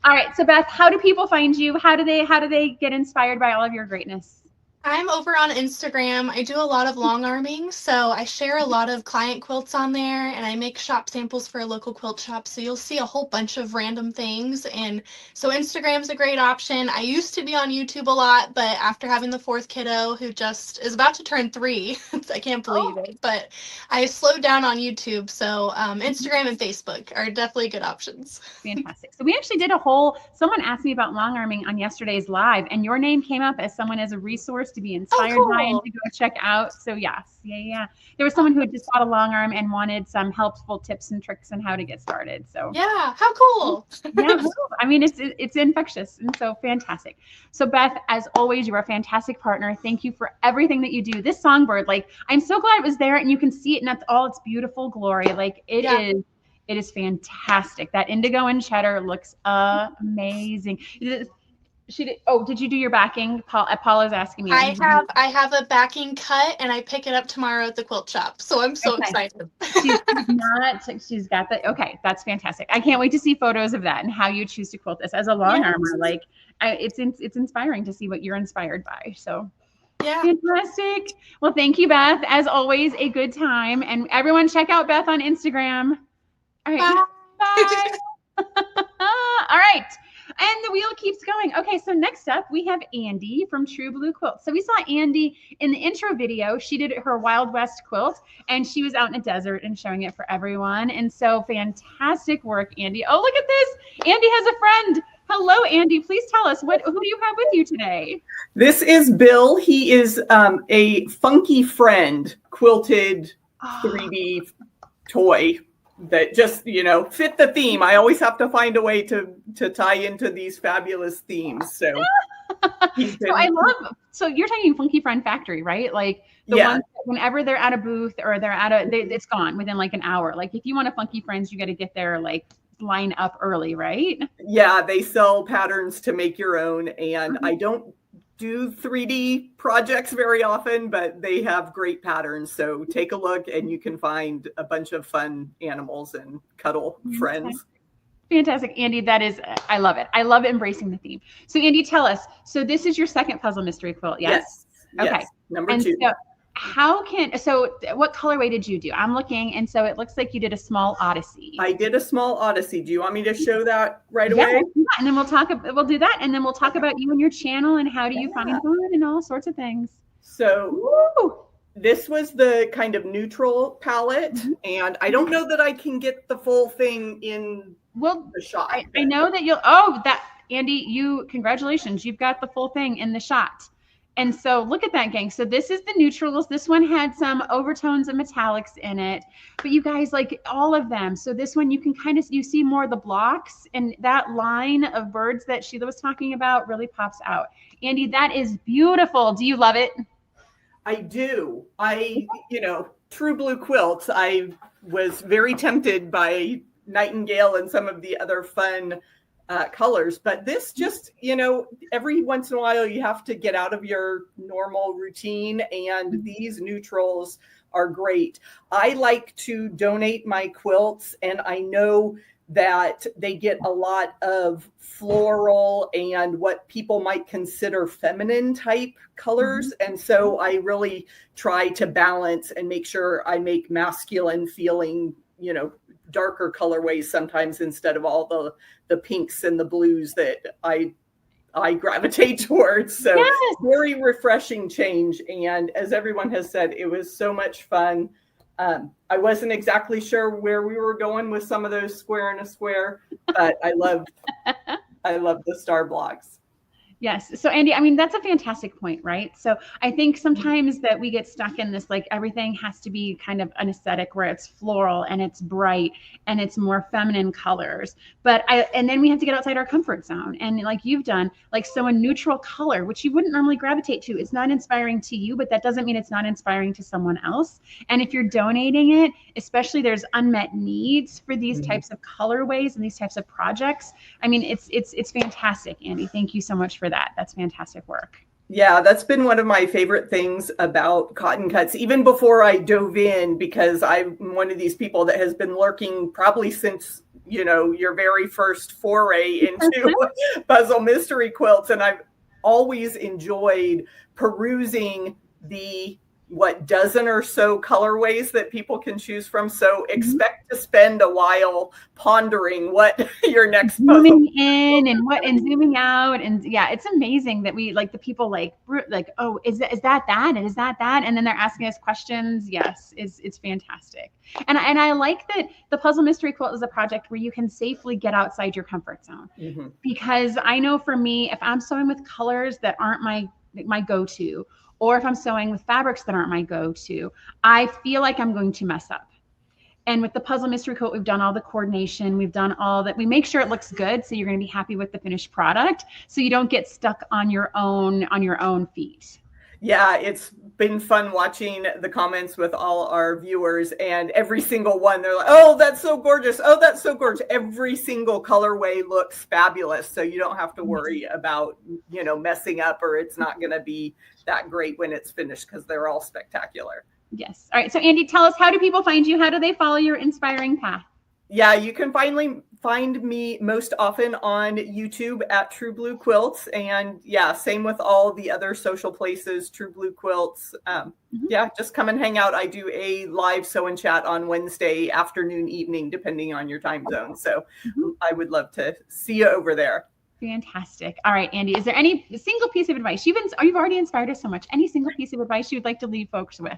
All right. So Beth, how do people find you? How do they get inspired by all of your greatness? I'm over on Instagram. I do a lot of long arming, so I share a lot of client quilts on there, and I make shop samples for a local quilt shop. So you'll see a whole bunch of random things, and so Instagram's a great option. I used to be on YouTube a lot, but after having the fourth kiddo who just is about to turn 3, I can't believe it, but I slowed down on YouTube. So Instagram and Facebook are definitely good options. Fantastic. So we actually did someone asked me about long arming on yesterday's live, and your name came up as someone as a resource to be inspired by and to go check out. So yes, yeah. There was someone who had just bought a long arm and wanted some helpful tips and tricks on how to get started. So yeah, how cool. Yeah, I mean, it's infectious, and so fantastic. So Beth, as always, you're a fantastic partner. Thank you for everything that you do. This songbird, like, I'm so glad it was there and you can see it in all its beautiful glory. Like it is fantastic. That indigo and cheddar looks amazing. Did you do your backing? Paula's asking me. I have a backing cut, and I pick it up tomorrow at the quilt shop. So I'm so excited. She's got that. Okay, that's fantastic. I can't wait to see photos of that and how you choose to quilt this as a long armor. Like, it's inspiring to see what you're inspired by. So yeah, fantastic. Well, thank you, Beth. As always, a good time. And everyone, check out Beth on Instagram. All right. Bye. All right. And the wheel keeps going. Okay, so next up, we have Andy from True Blue Quilt. So we saw Andy in the intro video. She did her Wild West quilt, and she was out in a desert and showing it for everyone. And so fantastic work, Andy. Oh, look at this. Andy has a friend. Hello, Andy. Please tell us, who do you have with you today? This is Bill. He is a funky friend quilted 3D toy that just, fit the theme. I always have to find a way to tie into these fabulous themes. So, so you're talking Funky Friend Factory, right? Like the ones that whenever they're at a booth or they're it's gone within like an hour. Like if you want a Funky Friends, you got to get there like line up early, right? Yeah, they sell patterns to make your own, and I don't do 3D projects very often, but they have great patterns. So take a look and you can find a bunch of fun animals and cuddle friends. Fantastic, Andy. I love it. I love embracing the theme. So Andy, tell us, so this is your second puzzle mystery quilt, yes? Okay. Yes. Number 2. So what colorway did you do? I'm looking, and so it looks like you did a small Odyssey. I did a small Odyssey. Do you want me to show that right away? Yeah, and then we'll do that, and then we'll talk about you and your channel and how do you find fun and all sorts of things. So this was the kind of neutral palette, and I don't know that I can get the full thing in the shot. I know that Andy, congratulations, you've got the full thing in the shot. And so look at that, gang. So this is the neutrals. This one had some overtones and metallics in it, but you guys, like all of them. So this one you can you see more of the blocks, and that line of birds that Sheila was talking about really pops out. Andy, that is beautiful. Do you love it? I do. True Blue Quilts, I was very tempted by Nightingale and some of the other fun colors, but this just, every once in a while you have to get out of your normal routine, and these neutrals are great. I like to donate my quilts, and I know that they get a lot of floral and what people might consider feminine type colors. And so I really try to balance and make sure I make masculine feeling, darker colorways sometimes instead of all the pinks and the blues that I gravitate towards. So very refreshing change. And as everyone has said, it was so much fun. I wasn't exactly sure where we were going with some of those square and a square, but I love the star blocks. Yes. So Andy, I mean, that's a fantastic point, right? So I think sometimes that we get stuck in this, like everything has to be kind of an aesthetic where it's floral and it's bright and it's more feminine colors. And then we have to get outside our comfort zone. And like you've done, like, so a neutral color, which you wouldn't normally gravitate to, it's not inspiring to you, but that doesn't mean it's not inspiring to someone else. And if you're donating it, especially there's unmet needs for these types of colorways and these types of projects. I mean, it's fantastic, Andy. Thank you so much for that. That's fantastic work. Yeah, that's been one of my favorite things about Cotton Cuts, even before I dove in, because I'm one of these people that has been lurking probably since, your very first foray into puzzle mystery quilts. And always enjoyed perusing the dozen or so colorways that people can choose from. So expect to spend a while pondering what your next zooming in and zooming out. And yeah, it's amazing that we like the people like, oh, is that and is that? And then they're asking us questions. Yes, it's fantastic. And I like that the Puzzle Mystery Quilt is a project where you can safely get outside your comfort zone. Because I know for me, if I'm sewing with colors that aren't my go-to, or if I'm sewing with fabrics that aren't my go-to, I feel like I'm going to mess up. And with the Puzzle Mystery Quilt, we've done all the coordination. We've done all that. We make sure it looks good, so you're going to be happy with the finished product, so you don't get stuck on your own feet. Yeah, it's been fun watching the comments with all our viewers, and every single one, they're like, oh, that's so gorgeous. Oh, that's so gorgeous. Every single colorway looks fabulous. So you don't have to worry about, messing up, or it's not going to be that great when it's finished, because they're all spectacular. Yes. All right. So Andy, tell us, how do people find you? How do they follow your inspiring path? Yeah, you can finally find me most often on YouTube at True Blue Quilts. And yeah, same with all the other social places, True Blue Quilts. Yeah, just come and hang out. I do a live sew and chat on Wednesday afternoon, evening, depending on your time zone. So I would love to see you over there. Fantastic. All right, Andy, is there any single piece of advice? You've already inspired us so much. Any single piece of advice you'd like to leave folks with?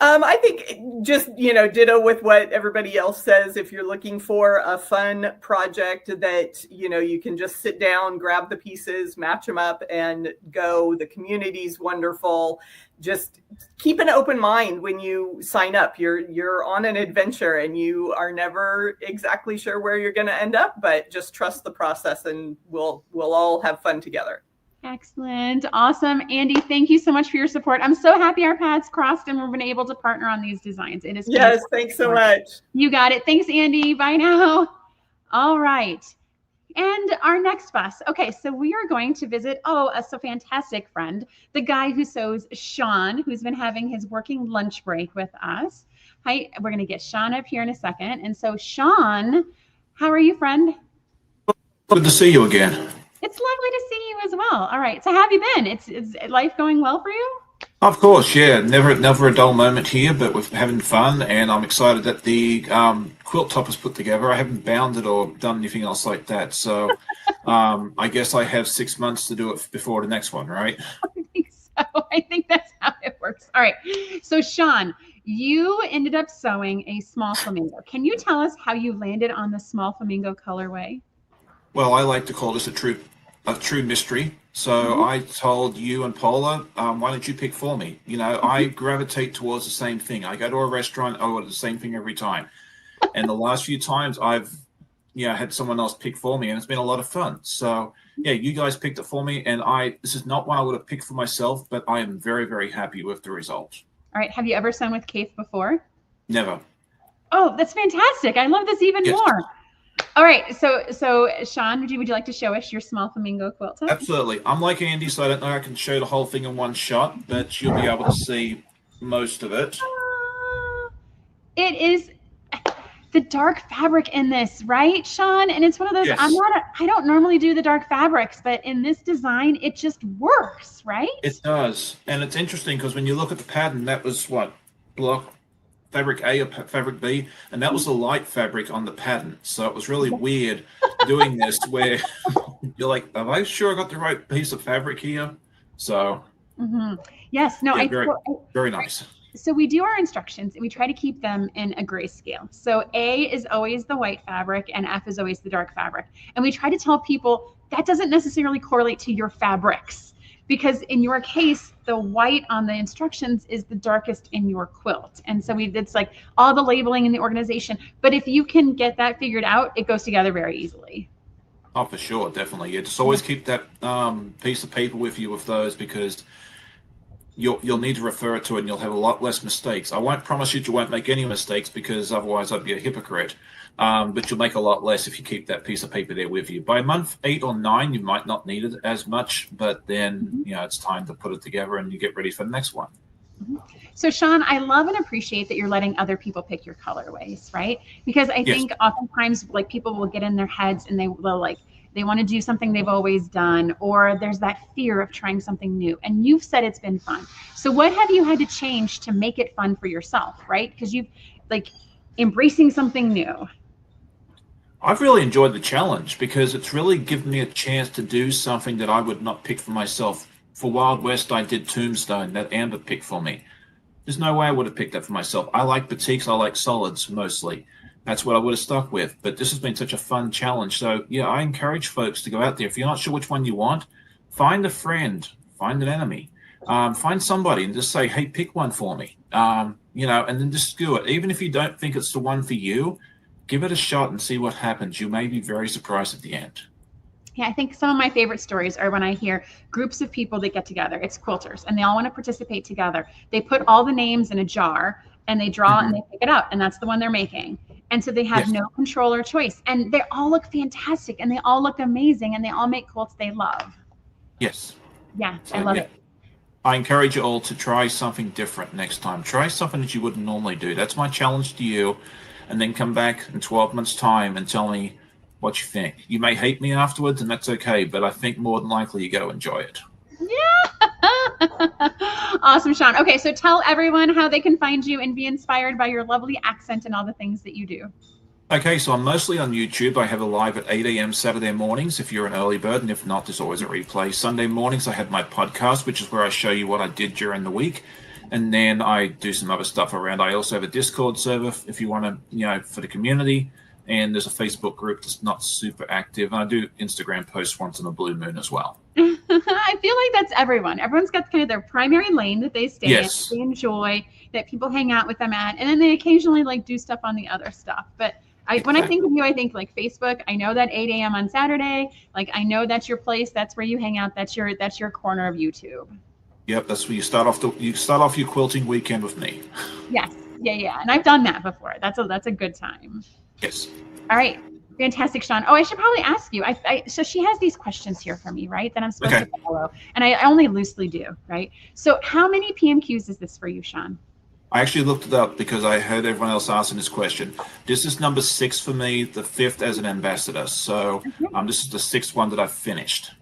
I think just, ditto with what everybody else says. If you're looking for a fun project that, you can just sit down, grab the pieces, match them up and go. The community's wonderful. Just keep an open mind when you sign up. You're on an adventure and you are never exactly sure where you're going to end up, but just trust the process and we'll all have fun together. Excellent. Awesome. Andy, thank you so much for your support. I'm so happy our paths crossed and we've been able to partner on these designs. It is Yes, thanks so much. You got it. Thanks, Andy. Bye now. All right. And our next bus. Okay, so we are going to visit, a so fantastic friend, the guy who sews, Sean, who's been having his working lunch break with us. Hi, we're going to get Sean up here in a second. And so, Sean, how are you, friend? Good to see you again. It's lovely to see you as well. All right. So how have you been? Is life going well for you? Of course, yeah. Never a dull moment here, but we're having fun, and I'm excited that the quilt top is put together. I haven't bound it or done anything else like that, so I guess I have 6 months to do it before the next one, right? I think so. I think that's how it works. All right. So Sean, you ended up sewing a small flamingo. Can you tell us how you landed on the small flamingo colorway? Well, I like to call this a true mystery. So I told you and Paula, why don't you pick for me? I gravitate towards the same thing. I go to a restaurant, I order the same thing every time. And the last few times I've had someone else pick for me, and it's been a lot of fun. So yeah, you guys picked it for me, and this is not one I would have picked for myself, but I am very, very happy with the result. All right. Have you ever sewn with Keith before? Never. Oh, that's fantastic. I love this even more. All right, so Sean, would you like to show us your small flamingo quilt top? Absolutely. I'm like Andy, so I don't know I can show the whole thing in one shot, but you'll be able to see most of it. It is the dark fabric in this, right, Sean? And it's one of those, yes. I don't normally do the dark fabrics, but in this design, it just works, right? It does. And it's interesting because when you look at the pattern, that was what? Block fabric A or fabric B, and that was the light fabric on the pattern. So it was really weird doing this where you're like, am I sure I got the right piece of fabric here? So yes, no, yeah, very nice. So we do our instructions and we try to keep them in a grayscale. So A is always the white fabric and F is always the dark fabric. And we try to tell people that doesn't necessarily correlate to your fabrics, because in your case, the white on the instructions is the darkest in your quilt. And so it's like all the labeling and the organization. But if you can get that figured out, it goes together very easily. Oh, for sure, definitely. Yeah, just always keep that piece of paper with you with those, because you'll need to refer it to it and you'll have a lot less mistakes. I won't promise you won't make any mistakes, because otherwise I'd be a hypocrite. But you'll make a lot less if you keep that piece of paper there with you. By month 8 or 9, you might not need it as much, but then it's time to put it together and you get ready for the next one. So Sean, I love and appreciate that you're letting other people pick your colorways, right? Because I think oftentimes like people will get in their heads and they'll like, they want to do something they've always done, or there's that fear of trying something new. And you've said it's been fun. So what have you had to change to make it fun for yourself, right? Because you've like embracing something new. I've really enjoyed the challenge because it's really given me a chance to do something that I would not pick for myself. For Wild West, I did Tombstone, that Amber picked for me. There's no way I would have picked that for myself. I like batiks, I like solids mostly. That's what I would have stuck with. But this has been such a fun challenge. So yeah, I encourage folks to go out there. If you're not sure which one you want, find a friend, find an enemy, find somebody and just say, hey, pick one for me. You know, and then just do it. Even if you don't think it's the one for you, give it a shot and see what happens. You may be very surprised at the end. Yeah, I think some of my favorite stories are when I hear groups of people that get together. It's quilters, and they all want to participate together. They put all the names in a jar, and they draw and they pick it out, and that's the one they're making. And so they have no control or choice. And they all look fantastic, and they all look amazing, and they all make quilts they love. Yes. Yeah, So, I love it. I encourage you all to try something different next time. Try something that you wouldn't normally do. That's my challenge to you. And then come back in 12 months' time and tell me what you think. You may hate me afterwards, and that's okay, but I think more than likely you're going to enjoy it. Yeah. Awesome, Sean. Okay, so tell everyone how they can find you and be inspired by your lovely accent and all the things that you do. Okay, so I'm mostly on YouTube. I have a live at 8 a.m. Saturday mornings if you're an early bird, and if not, there's always a replay. Sunday mornings, I have my podcast, which is where I show you what I did during the week. And then I do some other stuff around. I also have a Discord server if you want to, you know, for the community. And there's a Facebook group that's not super active. And I do Instagram posts once in a blue moon as well. I feel like that's everyone. Everyone's got kind of their primary lane that they stay in, they enjoy, that people hang out with them at. And then they occasionally like do stuff on the other stuff. But when I think of you, I think like Facebook. I know that 8 a.m. on Saturday. Like I know that's your place. That's where you hang out. That's your corner of YouTube. Yep, that's where you start off your quilting weekend with me. Yes, yeah, and I've done that before. That's a good time. Yes. All right, fantastic, Sean. Oh, I should probably ask you. So she has these questions here for me, right? That I'm supposed to follow, and I only loosely do, right? So how many PMQs is this for you, Sean? I actually looked it up because I heard everyone else asking this question. This is number 6 for me, the 5th as an ambassador. So this is the 6th one that I've finished.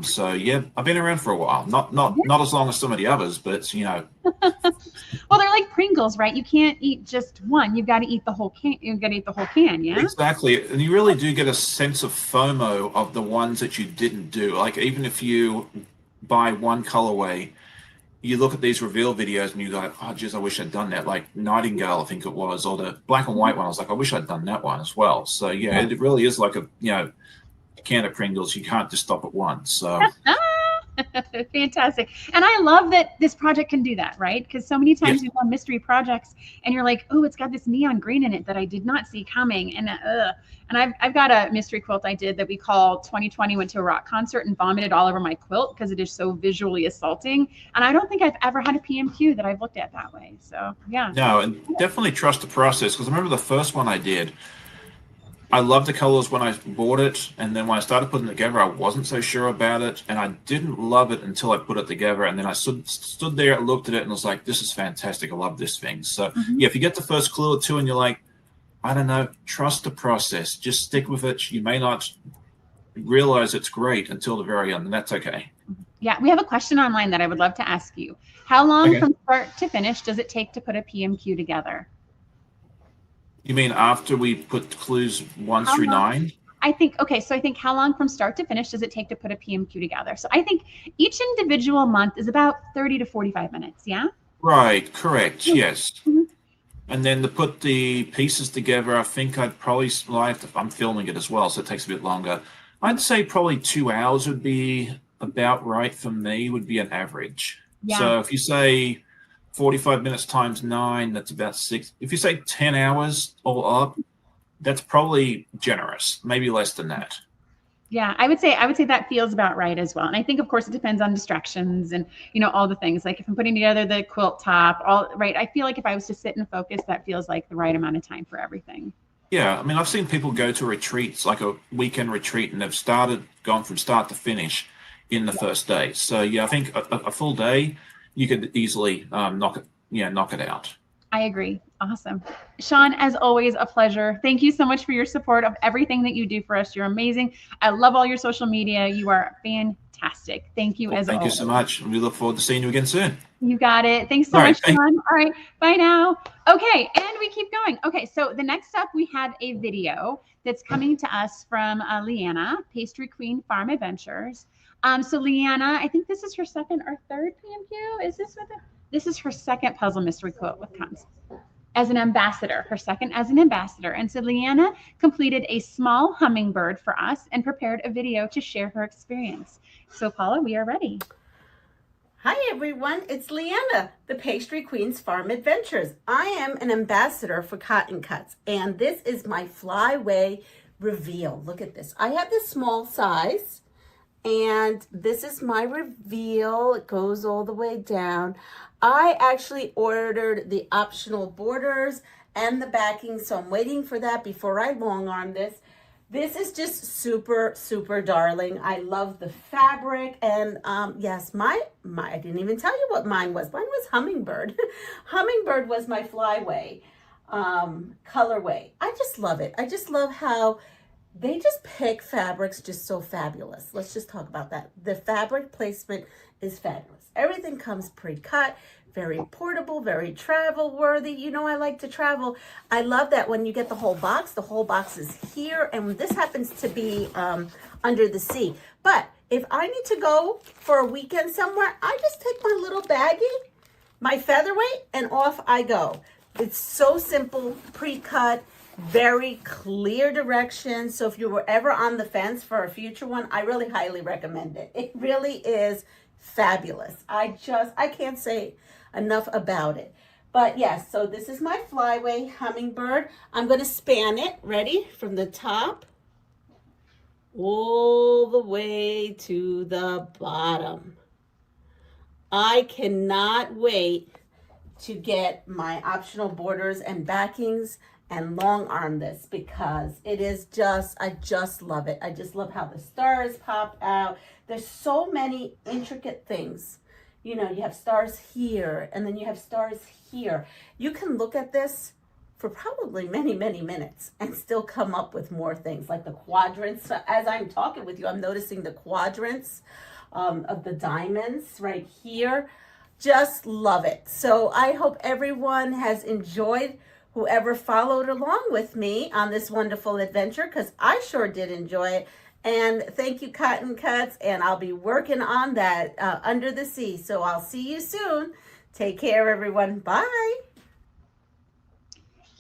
So yeah, I've been around for a while. Not as long as some of the others, but you know. Well, they're like Pringles, right? You can't eat just one. You've got to eat the whole can. You've got to eat the whole can, yeah. Exactly, and you really do get a sense of FOMO of the ones that you didn't do. Like even if you buy one colorway, you look at these reveal videos and you go, oh, geez, I wish I'd done that. Like Nightingale, I think it was, or the black and white one. I was like, I wish I'd done that one as well. So yeah, it really is like a can of Pringles. You can't just stop at once. So fantastic. And I love that this project can do that, right? Because so many times you've done mystery projects and you're like, oh, it's got this neon green in it that I did not see coming. And I've got a mystery quilt I did that we call 2020 went to a rock concert and vomited all over my quilt because it is so visually assaulting. And I don't think I've ever had a PMQ that I've looked at that way. So yeah. No, and definitely trust the process, because I remember the first one I did, I loved the colors when I bought it, and then when I started putting it together, I wasn't so sure about it, and I didn't love it until I put it together, and then I stood there and looked at it and was like, this is fantastic, I love this thing. So yeah, if you get the first clue or two and you're like, I don't know, trust the process, just stick with it. You may not realize it's great until the very end, and that's okay. Yeah, we have a question online that I would love to ask you. How long from start to finish does it take to put a PMQ together? You mean after we put clues 1 through 9? I think how long from start to finish does it take to put a PMQ together? So I think each individual month is about 30 to 45 minutes, yeah? Right, correct, yes. And then to put the pieces together, I think I'd probably, I'm filming it as well, so it takes a bit longer. I'd say probably 2 hours would be about right for me, would be an average. Yeah. So if you say 45 minutes times 9, that's about 6. If you say 10 hours all up, that's probably generous, maybe less than that. Yeah, I would say that feels about right as well. And I think, of course, it depends on distractions and, all the things. Like if I'm putting together the quilt top, I feel like if I was to sit and focus, that feels like the right amount of time for everything. Yeah, I mean, I've seen people go to retreats, like a weekend retreat, and they've gone from start to finish in the first day. So yeah, I think a full day, you could easily knock it out. I agree. Awesome. Sean, as always, a pleasure. Thank you so much for your support of everything that you do for us. You're amazing. I love all your social media. You are fantastic. Thank you, Well, as thank always. you so much. And we look forward to seeing you again soon. You got it. Thanks so All right, much, Sean. All right. Bye now. Okay. And we keep going. Okay. So the next up, we have a video that's coming to us from Leanna, Pastry Queen Farm Adventures. So Leanna, I think this is her second or third PMQ. Is this what this is her second puzzle mystery quilt with cons as an ambassador, her second as an ambassador. And so Leanna completed a small hummingbird for us and prepared a video to share her experience. So Paula, we are ready. Hi everyone, it's Leanna, the Pastry Queen's Farm Adventures. I am an ambassador for Cotton Cuts, and this is my Flyway reveal. Look at this. I have this small size, and this is my reveal. It goes all the way down. I actually ordered the optional borders and the backing, so I'm waiting for that before I long arm this. This is just super, super darling. I love the fabric. And yes, my I didn't even tell you what mine was. Mine was Hummingbird. Hummingbird was my Flyway colorway. I just love it. I just love how they just pick fabrics just so fabulous. Let's just talk about that. The fabric placement is fabulous. Everything comes pre-cut. Very portable, very travel worthy. You know, I like to travel. I love that when you get the whole box is here, and this happens to be under the sea. But if I need to go for a weekend somewhere, I just take my little baggie, my featherweight, and off I go. It's so simple, pre-cut, very clear directions. So if you were ever on the fence for a future one, I really highly recommend it. It really is fabulous. I can't say enough about it. But yes, so this is my Flyway Hummingbird. I'm going to span it, ready, from the top all the way to the bottom. I cannot wait to get my optional borders and backings and long arm this, because it is just, I just love it. I just love how the stars pop out. There's so many intricate things. You know, you have stars here, and then you have stars here. You can look at this for probably many, many minutes and still come up with more things, like the quadrants. So as I'm talking with you, I'm noticing the quadrants of the diamonds right here. Just love it. So I hope everyone has enjoyed, whoever followed along with me on this wonderful adventure, because I sure did enjoy it. And thank you, Cotton Cuts, and I'll be working on that under the sea. So I'll see you soon. Take care, everyone. Bye.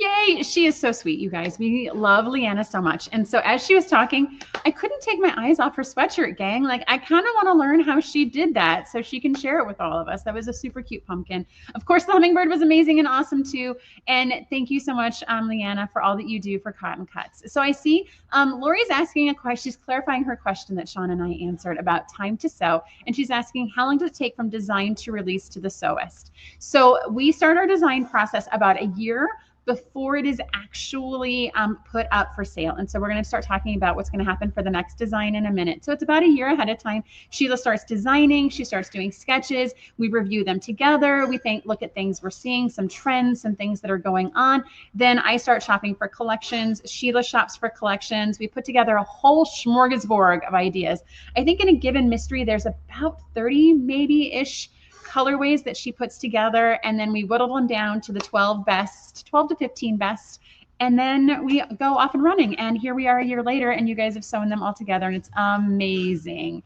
Yay, she is so sweet, you guys. We love Leanna so much. And so as she was talking, I couldn't take my eyes off her sweatshirt, gang. Like, I kind of want to learn how she did that so she can share it with all of us. That was a super cute pumpkin. Of course, the hummingbird was amazing and awesome too. And thank you so much, Leanna, for all that you do for Cotton Cuts. So I see Lori's asking a question. She's clarifying her question that Sean and I answered about time to sew. And she's asking, how long does it take from design to release to the sewist? So we start our design process about a year before it is actually put up for sale. And so we're going to start talking about what's going to happen for the next design in a minute. So it's about a year ahead of time. Sheila starts designing, she starts doing sketches, we review them together, we look at things we're seeing, some trends, some things that are going on. Then I start shopping for collections, Sheila shops for collections, we put together a whole smorgasbord of ideas. I think in a given mystery, there's about 30 maybe-ish colorways that she puts together, and then we whittle them down to the 12 to 15 best, and then we go off and running. And here we are a year later, and you guys have sewn them all together, and it's amazing.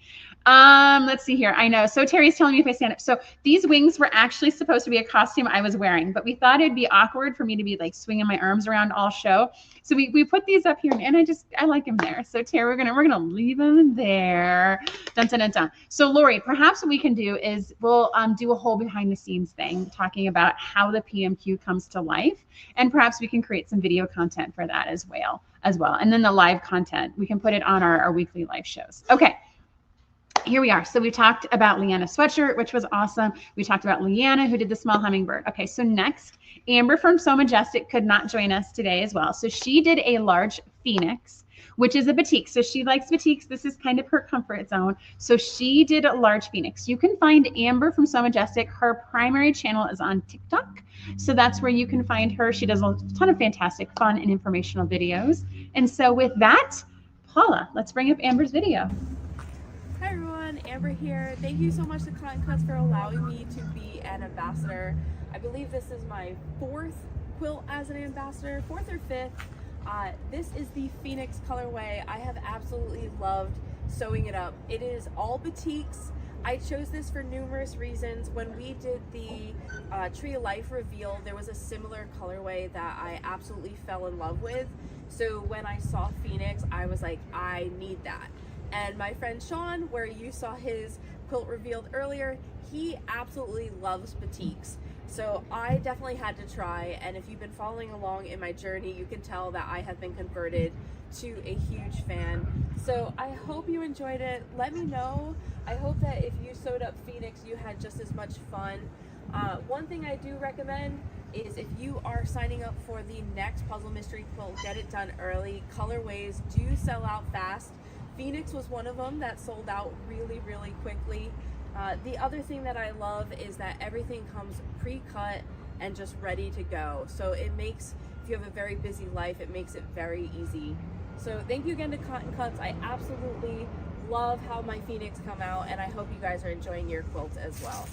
Let's see here. I know. So Terry's telling me if I stand up. So these wings were actually supposed to be a costume I was wearing, but we thought it'd be awkward for me to be like swinging my arms around all show. So we put these up here, and I like them there. So Terry, we're gonna leave them there. Dun, dun, dun, dun. So Lori, perhaps what we can do is we'll do a whole behind the scenes thing, talking about how the PMQ comes to life, and perhaps we can create some video content for that as well. And then the live content, we can put it on our weekly live shows. Okay. Here we are. So we talked about Leanna's sweatshirt, which was awesome. We talked about Leanna, who did the small hummingbird. Okay, so next, Amber from So Majestic could not join us today as well. So she did a large phoenix, which is a batik. So she likes batiks. This is kind of her comfort zone. So she did a large phoenix. You can find Amber from So Majestic. Her primary channel is on TikTok. So that's where you can find her. She does a ton of fantastic fun and informational videos. And so with that, Paula, let's bring up Amber's video. Hi everyone, Amber here. Thank you so much to Cotton Cuts for allowing me to be an ambassador. I believe this is my 4th quilt as an ambassador, 4th or 5th. This is the Phoenix colorway. I have absolutely loved sewing it up. It is all batiks. I chose this for numerous reasons. When we did the Tree of Life reveal, there was a similar colorway that I absolutely fell in love with. So when I saw Phoenix, I was like, I need that. And my friend Sean, where you saw his quilt revealed earlier, he absolutely loves batiks. So I definitely had to try, and if you've been following along in my journey, you can tell that I have been converted to a huge fan. So I hope you enjoyed it. Let me know. I hope that if you sewed up Phoenix, you had just as much fun. One thing I do recommend is if you are signing up for the next Puzzle Mystery Quilt, get it done early. Colorways do sell out fast. Phoenix was one of them that sold out really, really quickly. The other thing that I love is that everything comes pre-cut and just ready to go. So it makes, if you have a very busy life, it makes it very easy. So thank you again to Cotton Cuts. I absolutely love how my Phoenix come out, and I hope you guys are enjoying your quilts as well.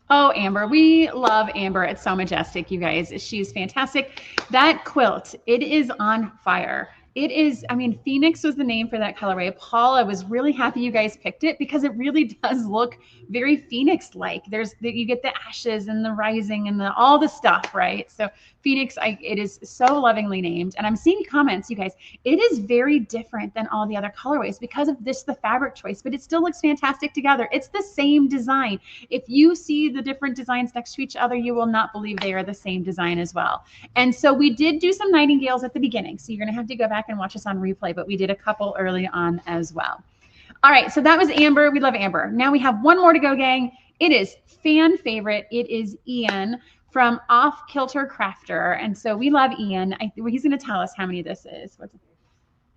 Oh, Amber, we love Amber at So Majestic, you guys. She's fantastic. That quilt, it is on fire. It is, I mean, Phoenix was the name for that colorway. Paula was really happy you guys picked it because it really does look very Phoenix-like. You get the ashes and the rising and all the stuff, right? So Phoenix, it is so lovingly named. And I'm seeing comments, you guys, it is very different than all the other colorways because of the fabric choice, but it still looks fantastic together. It's the same design. If you see the different designs next to each other, you will not believe they are the same design as well. And so we did do some nightingales at the beginning. So you're going to have to go back and watch us on replay, but we did a couple early on as well. All right, so that was Amber. We love Amber. Now we have one more to go, gang. It is fan favorite. It is Ian from Off Kilter Crafter. And so we love Ian. He's going to tell us how many this is.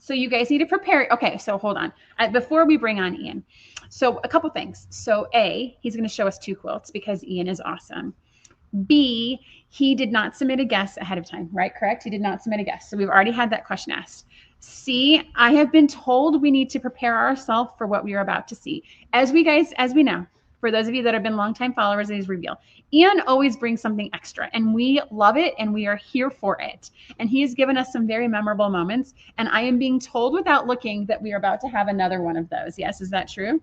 So you guys need to prepare. Okay, so hold on. Before we bring on Ian, so a couple things. So A, he's going to show us 2 quilts because Ian is awesome. B, he did not submit a guess ahead of time, right? Correct? He did not submit a guess. So we've already had that question asked. C, I have been told we need to prepare ourselves for what we are about to see. As we know, for those of you that have been longtime followers of his reveal, Ian always brings something extra and we love it and we are here for it. And he has given us some very memorable moments. And I am being told without looking that we are about to have another one of those. Yes, is that true?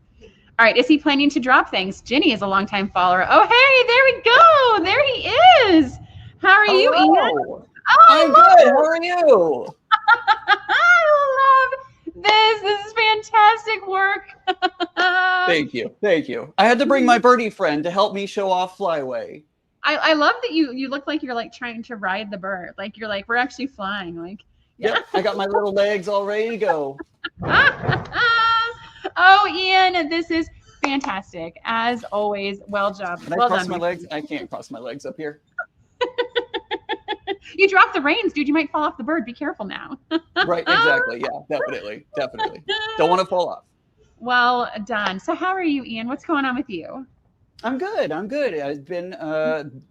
All right, is he planning to drop things? Jenny is a longtime follower. Oh, hey, there we go. There he is. How are you, Ian? Oh, I'm good. How are you? I love this. This is fantastic work. Thank you. Thank you. I had to bring my birdie friend to help me show off Flyway. I love that you look like you're like trying to ride the bird. Like you're like, we're actually flying. Like, yeah. Yep, I got my little legs all ready to go. Oh, Ian, this is fantastic. As always, well done. Can I cross my legs? I can't cross my legs up here. You dropped the reins, dude. You might fall off the bird. Be careful now. Right, exactly. Yeah, definitely. Definitely. Don't want to fall off. Well done. So how are you, Ian? What's going on with you? I'm good. I'm good. I've been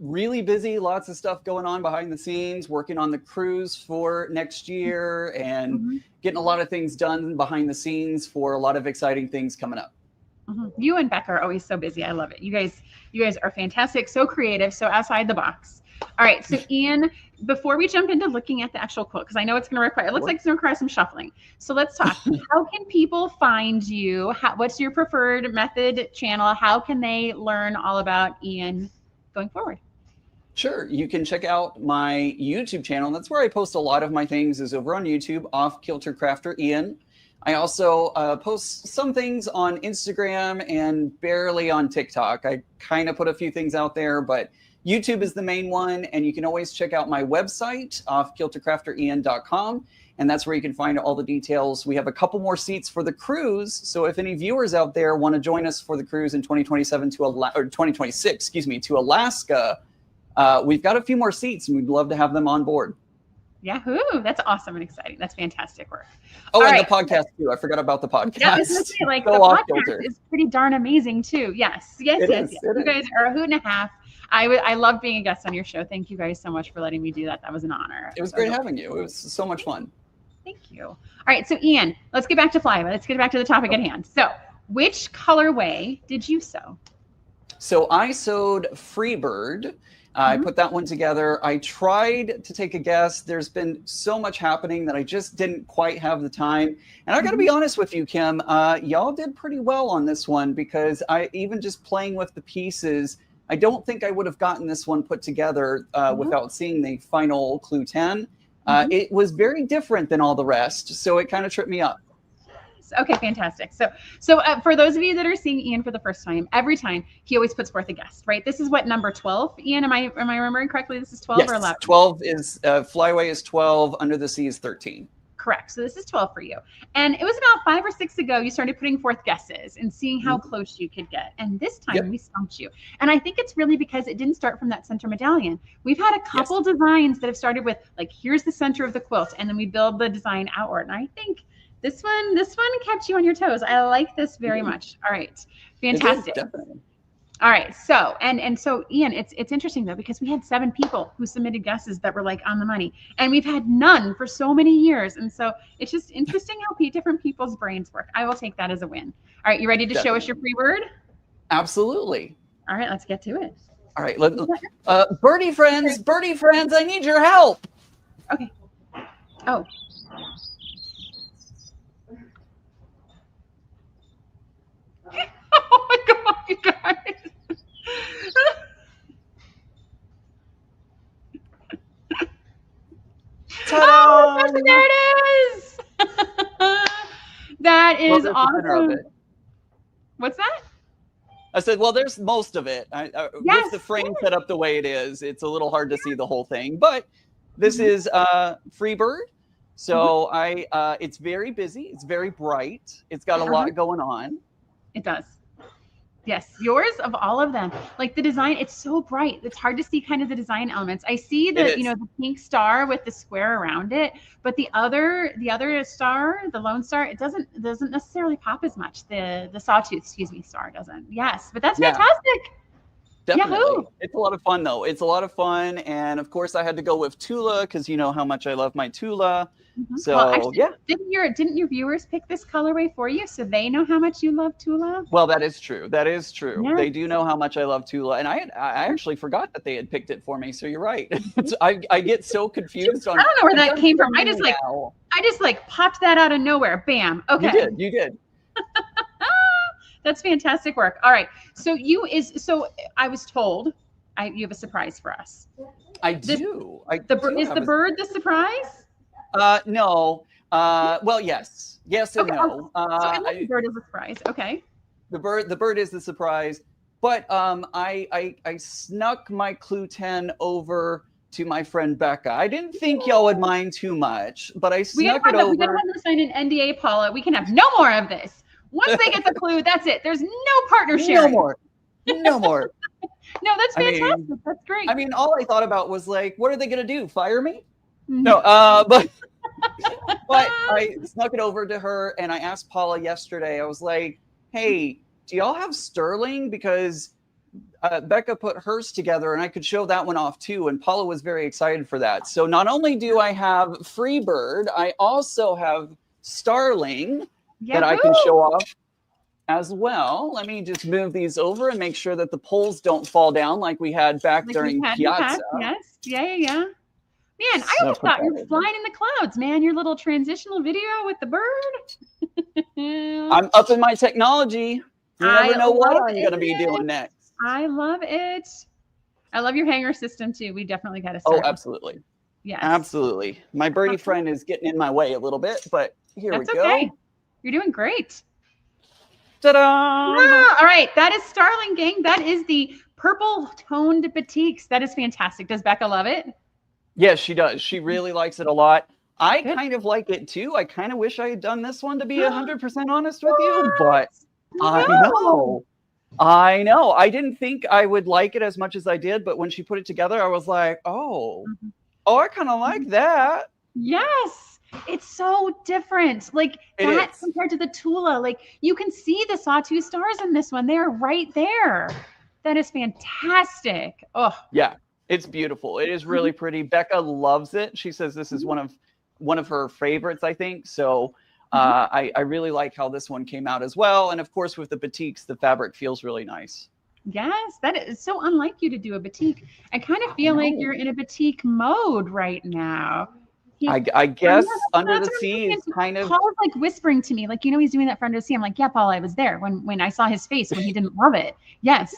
really busy. Lots of stuff going on behind the scenes, working on the cruise for next year and getting a lot of things done behind the scenes for a lot of exciting things coming up. You and Becca are always so busy. I love it. You guys are fantastic. So creative. So outside the box. All right. So Ian, before we jump into looking at the actual quote, because I know it's going to require, it looks like it's going to require some shuffling. So let's talk. How can people find you? What's your preferred method channel? How can they learn all about Ian going forward? Sure. You can check out my YouTube channel. That's where I post a lot of my things is over on YouTube, Off Kilter Crafter Ian. I also post some things on Instagram and barely on TikTok. I kind of put a few things out there, but YouTube is the main one, and you can always check out my website, offkiltercrafterian.com, and that's where you can find all the details. We have a couple more seats for the cruise, so if any viewers out there want to join us for the cruise in 2026, to Alaska, we've got a few more seats, and we'd love to have them on board. Yahoo! That's awesome and exciting. That's fantastic work. Oh, All and right. the podcast too. I forgot about the podcast. Yeah, I was gonna say, like, So the off podcast kilter. is pretty darn amazing too. Yes. It is, You guys are a hoot and a half. I love being a guest on your show. Thank you guys so much for letting me do that. That was an honor. It was great having you. It was so much fun. Thank you. All right, so Ian, let's get back to Flyway. Let's get back to the topic at hand. So, which colorway did you sew? So I sewed Freebird. I put that one together. I tried to take a guess. There's been so much happening that I just didn't quite have the time. And I got to be honest with you, Kim, y'all did pretty well on this one, because I even just playing with the pieces, I don't think I would have gotten this one put together without seeing the final Clue 10. It was very different than all the rest, so it kind of tripped me up. Okay, fantastic. So for those of you that are seeing Ian for the first time, every time he always puts forth a guess, right? This is what, number 12? Ian, am I remembering correctly? This is 12 yes, or 11? 12 is Flyway is 12, Under the Sea is 13. Correct. So this is 12 for you. And it was about 5 or 6 ago, you started putting forth guesses and seeing how close you could get. And this time we stumped you. And I think it's really because it didn't start from that center medallion. We've had a couple designs that have started with, like, here's the center of the quilt, and then we build the design outward. And I think this one kept you on your toes. I like this very much. All right. Fantastic. All right. So, and so Ian, it's interesting though, because we had 7 people who submitted guesses that were like on the money, and we've had none for so many years. And so it's just interesting how different people's brains work. I will take that as a win. All right. You ready to show us your Freebird? Absolutely. All right. Let's get to it. All right. Birdie friends, I need your help. Okay. Oh. Oh my God, you guys. Ta-da! Oh, there it is. That is awesome. What's that? I said, well, there's most of it. With the frame set up the way it is, it's a little hard to see the whole thing. But this is Freebird. So it's very busy. It's very bright. It's got a lot going on. It does. Yes, yours of all of them. Like the design, it's so bright. It's hard to see kind of the design elements. I see the, the pink star with the square around it, but the other star, the lone star, it doesn't necessarily pop as much. The sawtooth, star doesn't. Yes, but that's fantastic. Definitely. Yahoo! It's a lot of fun though. It's a lot of fun. And of course I had to go with Tula because you know how much I love my Tula. So well, actually, didn't your viewers pick this colorway for you so they know how much you love Tula? Well, that is true. That is true. Yeah. They do know how much I love Tula, and I actually forgot that they had picked it for me. So you're right. I get so confused. I don't know where that came from. I just popped that out of nowhere. Bam. Okay. You did. That's fantastic work. All right. So I was told you have a surprise for us. I do. Is the bird the surprise? No. Well, yes and no. The bird is a surprise. Okay. The bird is the surprise, but I snuck my Clue 10 over to my friend Becca. I didn't think y'all would mind too much, but I snuck it over. We gotta have them sign an NDA, Paula. We can have no more of this. Once they get the clue, that's it. There's no partner sharing. No more. No, that's fantastic. That's great. I mean, all I thought about was like, what are they gonna do? Fire me? Mm-hmm. No, but I snuck it over to her and I asked Paula yesterday, I was like, hey, do y'all have sterling? Because Becca put hers together and I could show that one off too. And Paula was very excited for that. So not only do I have Freebird, I also have Starling that I can show off as well. Let me just move these over and make sure that the poles don't fall down like we had back during Piazza. Yes. Yeah. Man, I always thought you were flying in the clouds, man. Your little transitional video with the bird. I'm up in my technology. You never know what I'm going to be doing next. I love it. I love your hanger system too. We definitely got to start. Oh, absolutely. Yes. Absolutely. My birdie friend is getting in my way a little bit, but here we go. Okay. You're doing great. Ta-da! All right. That is Starling, gang. That is the purple toned batiks. That is fantastic. Does Becca love it? Yes, she does. She really likes it a lot. I kind of like it too. I kind of wish I had done this one to be 100% honest with you, but I know. I didn't think I would like it as much as I did, but when she put it together, I was like, oh, Oh, I kind of like that. Yes. It's so different. Like that compared to the Tula. Like you can see the sawtooth stars in this one. They are right there. That is fantastic. Oh. Yeah, it's beautiful. It is really pretty. Becca loves it. She says this is one of her favorites, I think. So I really like how this one came out as well. And of course, with the batiks, the fabric feels really nice. Yes, that is so unlike you to do a batik. I kind of feel like you're in a batik mode right now. I guess Under the Sea is kind of. Paul's like whispering to me, like, you know, he's doing that for Under the Sea. I'm like, yeah, Paul, I was there when I saw his face when he didn't love it. Yes.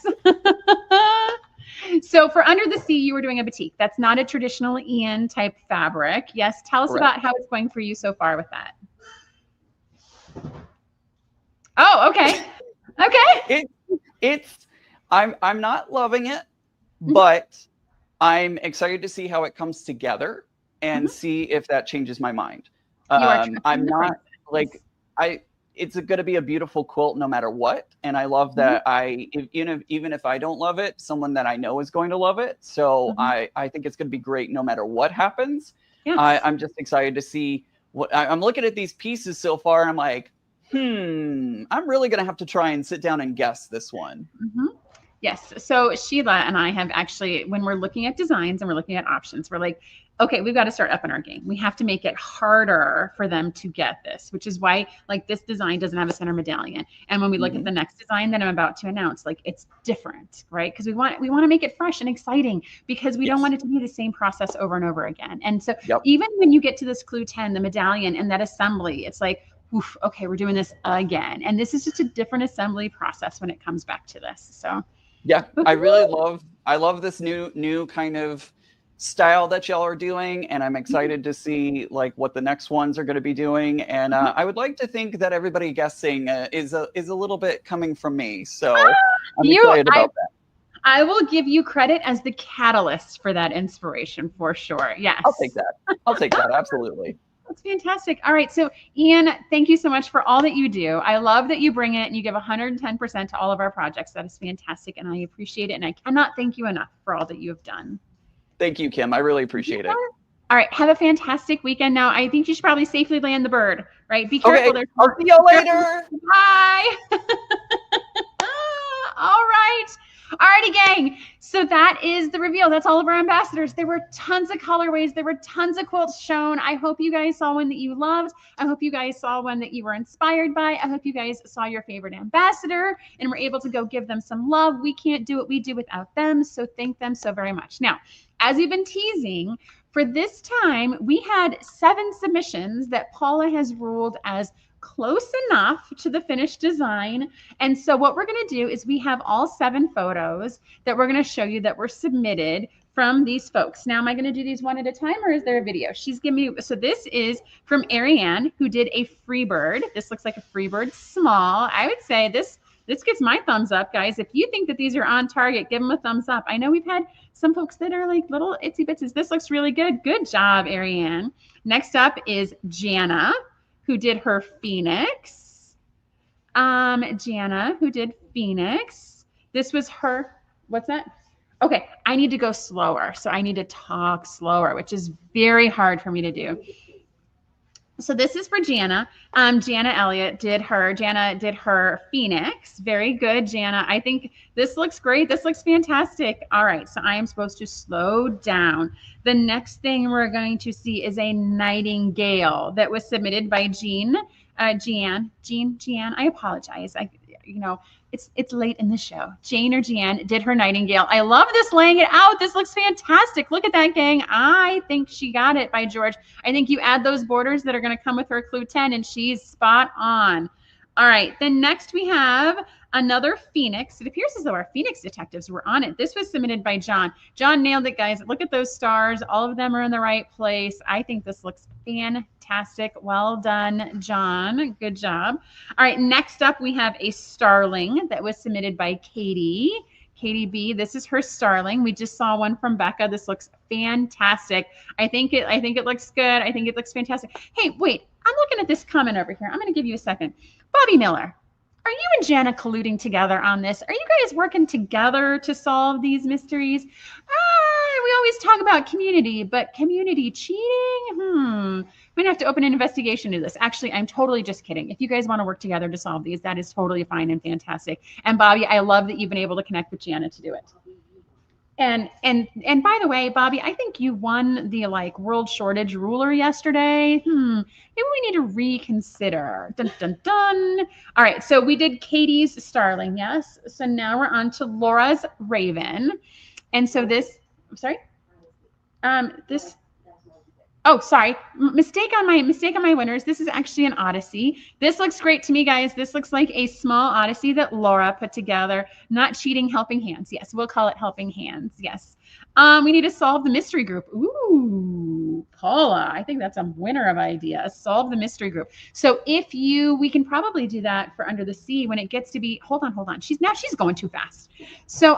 So for Under the Sea, you were doing a batik. That's not a traditional Ian type fabric. Yes. Tell us about how it's going for you so far with that. Oh, okay. Okay. I'm not loving it, but I'm excited to see how it comes together and see if that changes my mind. I'm not like it's going to be a beautiful quilt no matter what. And I love that even if I don't love it, someone that I know is going to love it. So I think it's going to be great no matter what happens. Yes. I'm just excited to see what I'm looking at these pieces so far. And I'm like, I'm really going to have to try and sit down and guess this one. Yes. So Sheila and I have actually, when we're looking at designs and we're looking at options, we're like, okay, we've got to start up in our game. We have to make it harder for them to get this, which is why like this design doesn't have a center medallion. And when we look at the next design that I'm about to announce, like it's different, right? Because we want to make it fresh and exciting because we don't want it to be the same process over and over again. And so even when you get to this Clue 10, the medallion and that assembly, it's like, oof, okay, we're doing this again. And this is just a different assembly process when it comes back to this. So yeah, I love this new kind of style that y'all are doing, and I'm excited to see like what the next ones are going to be doing. And I would like to think that everybody guessing is a little bit coming from me. So I'm excited about that. I will give you credit as the catalyst for that inspiration for sure. Yes, I'll take that. Absolutely. That's fantastic. All right. So Ian, thank you so much for all that you do. I love that you bring it and you give 110% to all of our projects. That is fantastic. And I appreciate it. And I cannot thank you enough for all that you have done. Thank you, Kim. I really appreciate it. All right. Have a fantastic weekend. Now, I think you should probably safely land the bird, right? Be careful. Okay. I'll see y'all later. Bye. All right. Alrighty, gang. So that is the reveal. That's all of our ambassadors. There were tons of colorways. There were tons of quilts shown. I hope you guys saw one that you loved. I hope you guys saw one that you were inspired by. I hope you guys saw your favorite ambassador and were able to go give them some love. We can't do what we do without them. So thank them so very much. Now, as we've been teasing, for this time, we had 7 submissions that Paula has ruled as close enough to the finished design. And so what we're going to do is we have all 7 photos that we're going to show you that were submitted from these folks. Now, am I going to do these one at a time or is there a video? She's giving me, so this is from Ariane, who did a Freebird. This looks like a Freebird small. I would say this gets my thumbs up, guys. If you think that these are on target, give them a thumbs up. I know we've had some folks that are like little itsy bitsies. This looks really good. Good job, Ariane. Next up is Jana, who did her Phoenix. Jana, who did Phoenix. This was her, what's that? Okay, I need to go slower. So I need to talk slower, which is very hard for me to do. So this is for Jana. Jana Elliott did her Phoenix. Very good, Jana. I think this looks great. This looks fantastic. All right, so I am supposed to slow down. The next thing we're going to see is a Nightingale that was submitted by Jean. Jeanne, I apologize. It's late in the show. Jane or Jeanne did her Nightingale. I love this laying it out. This looks fantastic. Look at that, gang. I think she got it by George. I think you add those borders that are going to come with her Clue 10 and she's spot on. All right. Then next we have another Phoenix. It appears as though our Phoenix detectives were on it. This was submitted by John. John nailed it, guys. Look at those stars. All of them are in the right place. I think this looks fantastic. Well done, John. Good job. All right, next up we have a Starling that was submitted by Katie. Katie B, this is her Starling. We just saw one from Becca. This looks fantastic. I think it looks good. I think it looks fantastic. Hey, wait, I'm looking at this comment over here. I'm going to give you a second. Bobby Miller, are you and Jana colluding together on this? Are you guys working together to solve these mysteries? we always talk about community, but community cheating? I'm gonna have to open an investigation into this. Actually, I'm totally just kidding. If you guys want to work together to solve these, that is totally fine and fantastic. And Bobby, I love that you've been able to connect with Jana to do it. And by the way, Bobby, I think you won the like world shortage ruler yesterday. Maybe we need to reconsider. Dun dun dun. All right, so we did Katie's starling, yes. So now we're on to Laura's raven. And so this, I'm sorry. This. Oh, sorry. Mistake on my winners. This is actually an Odyssey. This looks great to me, guys. This looks like a small Odyssey that Laura put together. Not cheating, helping hands. Yes, we'll call it helping hands. Yes. We need to solve the mystery group. Ooh, Paula. I think that's a winner of ideas. Solve the mystery group. So we can probably do that for Under the Sea when it gets to be, hold on. She's going too fast. So,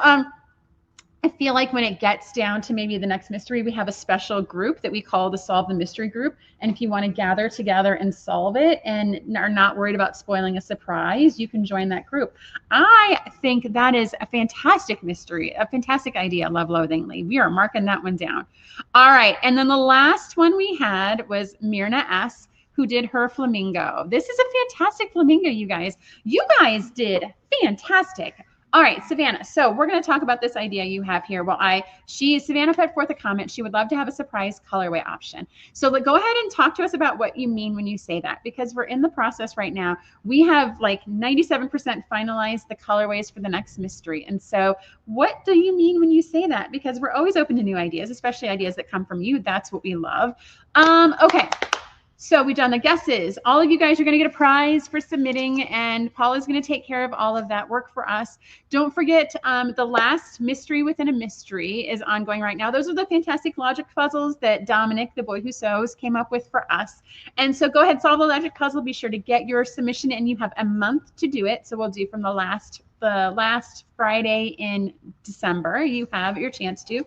I feel like when it gets down to maybe the next mystery, we have a special group that we call the Solve the Mystery group. And if you want to gather together and solve it and are not worried about spoiling a surprise, you can join that group. I think that is a fantastic mystery, a fantastic idea, Love Loathingly. We are marking that one down. All right. And then the last one we had was Myrna S., who did her flamingo. This is a fantastic flamingo, you guys. You guys did fantastic. All right, Savannah. So we're going to talk about this idea you have here. Well, Savannah put forth a comment. She would love to have a surprise colorway option. So go ahead and talk to us about what you mean when you say that, because we're in the process right now. We have like 97% finalized the colorways for the next mystery. And so what do you mean when you say that? Because we're always open to new ideas, especially ideas that come from you. That's what we love. Okay. So we've done the guesses. All of you guys are going to get a prize for submitting, and Paula's going to take care of all of that work for us. Don't forget, the last mystery within a mystery is ongoing right now. Those are the fantastic logic puzzles that Dominic, the boy who sews, came up with for us. And so go ahead, solve the logic puzzle. Be sure to get your submission, and you have a month to do it. So we'll do from the last Friday in December. You have your chance to.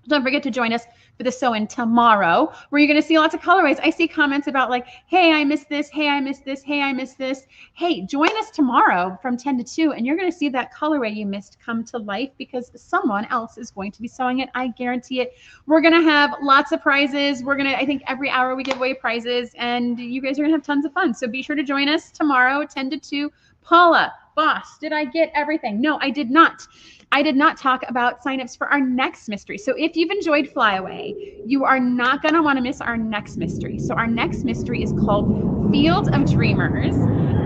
Don't forget to join us for the sew-in tomorrow, where you're going to see lots of colorways. I see comments about like, hey, I missed this. Hey, I missed this. Hey, I missed this. Hey, join us tomorrow from 10 to 2, and you're going to see that colorway you missed come to life because someone else is going to be sewing it. I guarantee it. We're going to have lots of prizes. I think every hour we give away prizes, and you guys are going to have tons of fun. So be sure to join us tomorrow, 10 to 2. Paula, boss, did I get everything? No, I did not. I did not talk about signups for our next mystery. So if you've enjoyed Flyway, you are not going to want to miss our next mystery. So our next mystery is called Field of Dreamers.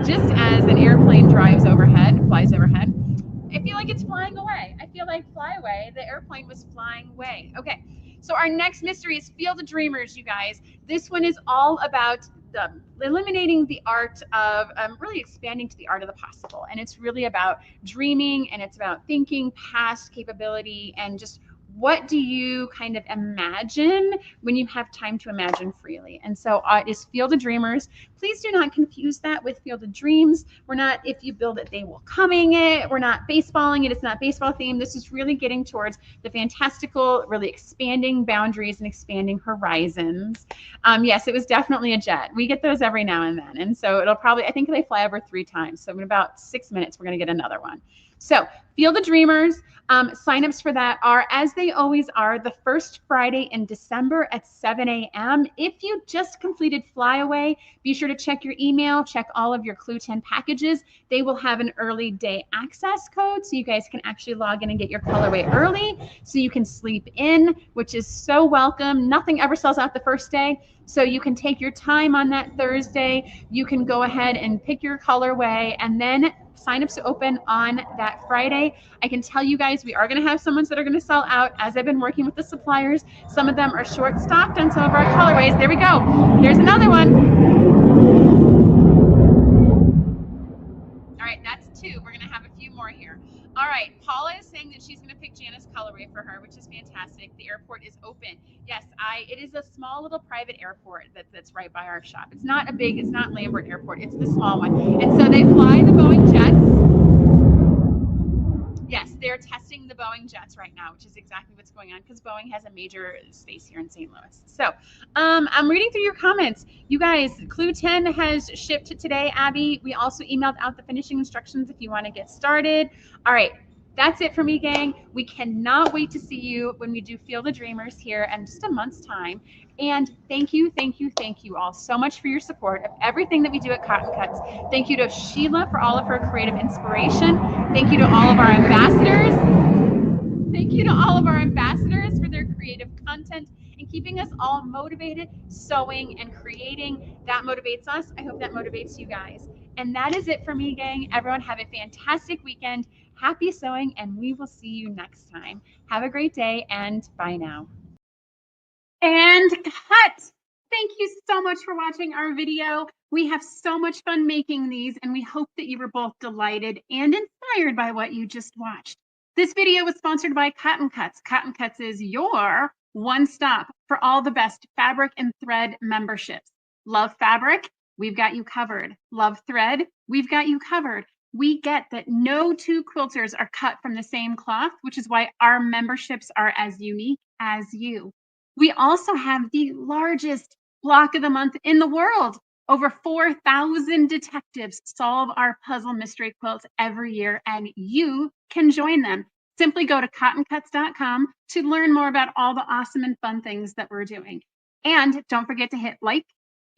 Just as an airplane flies overhead, I feel like it's flying away. I feel like Flyway, the airplane was flying away. Okay, so our next mystery is Field of Dreamers, you guys. This one is all about eliminating the art of really expanding to the art of the possible. And it's really about dreaming, and it's about thinking past capability, and just what do you kind of imagine when you have time to imagine freely. And so it is Field of Dreamers. Please do not confuse that with Field of Dreams. We're not, if you build it, they will coming it. We're not baseballing it. It's not baseball themed. This is really getting towards the fantastical, really expanding boundaries and expanding horizons. Yes, it was definitely a jet. We get those every now and then. And so it'll probably, I think they fly over 3 times. So in about 6 minutes, we're going to get another one. So Field of Dreamers. Signups for that are, as they always are, the first Friday in December at 7 a.m. If you just completed Flyway, be sure to check your email, check all of your Clue 10 packages. They will have an early day access code, so you guys can actually log in and get your colorway early, so you can sleep in, which is so welcome. Nothing ever sells out the first day, so you can take your time on that Thursday. You can go ahead and pick your colorway, and then signups open on that Friday. I can tell you guys, we are going to have some ones that are going to sell out as I've been working with the suppliers. Some of them are short stocked on some of our colorways. There we go. Here's another one. All right, that's 2. We're going to have a few more here. All right, Paula is saying that she's going to pick Jana's colorway for her, which is fantastic. The airport is open. Yes, it is a small little private airport that's right by our shop. It's not Lambert Airport. It's the small one. And so they fly the Boeing jets. Yes, they're testing the Boeing jets right now, which is exactly what's going on because Boeing has a major space here in St. Louis. So I'm reading through your comments. You guys, Clue 10 has shipped today, Abby. We also emailed out the finishing instructions if you want to get started. All right. That's it for me, gang. We cannot wait to see you when we do Field of Dreamers here in just a month's time. And thank you all so much for your support of everything that we do at Cotton Cuts. Thank you to Sheila for all of her creative inspiration. Thank you to all of our ambassadors. Thank you to all of our ambassadors for their creative content and keeping us all motivated, sewing and creating. That motivates us. I hope that motivates you guys. And that is it for me, gang. Everyone have a fantastic weekend. Happy sewing, and we will see you next time. Have a great day, and bye now. And cut! Thank you so much for watching our video. We have so much fun making these, and we hope that you were both delighted and inspired by what you just watched. This video was sponsored by Cotton Cuts. Cotton Cuts is your one stop for all the best fabric and thread memberships. Love fabric? We've got you covered. Love thread? We've got you covered. We get that no two quilters are cut from the same cloth, which is why our memberships are as unique as you. We also have the largest block of the month in the world. Over 4,000 detectives solve our puzzle mystery quilts every year, and you can join them. Simply go to cottoncuts.com to learn more about all the awesome and fun things that we're doing. And don't forget to hit like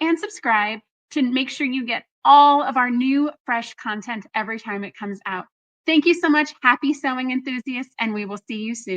and subscribe to make sure you get all of our new fresh content every time it comes out. Thank you so much. Happy sewing enthusiasts, and we will see you soon.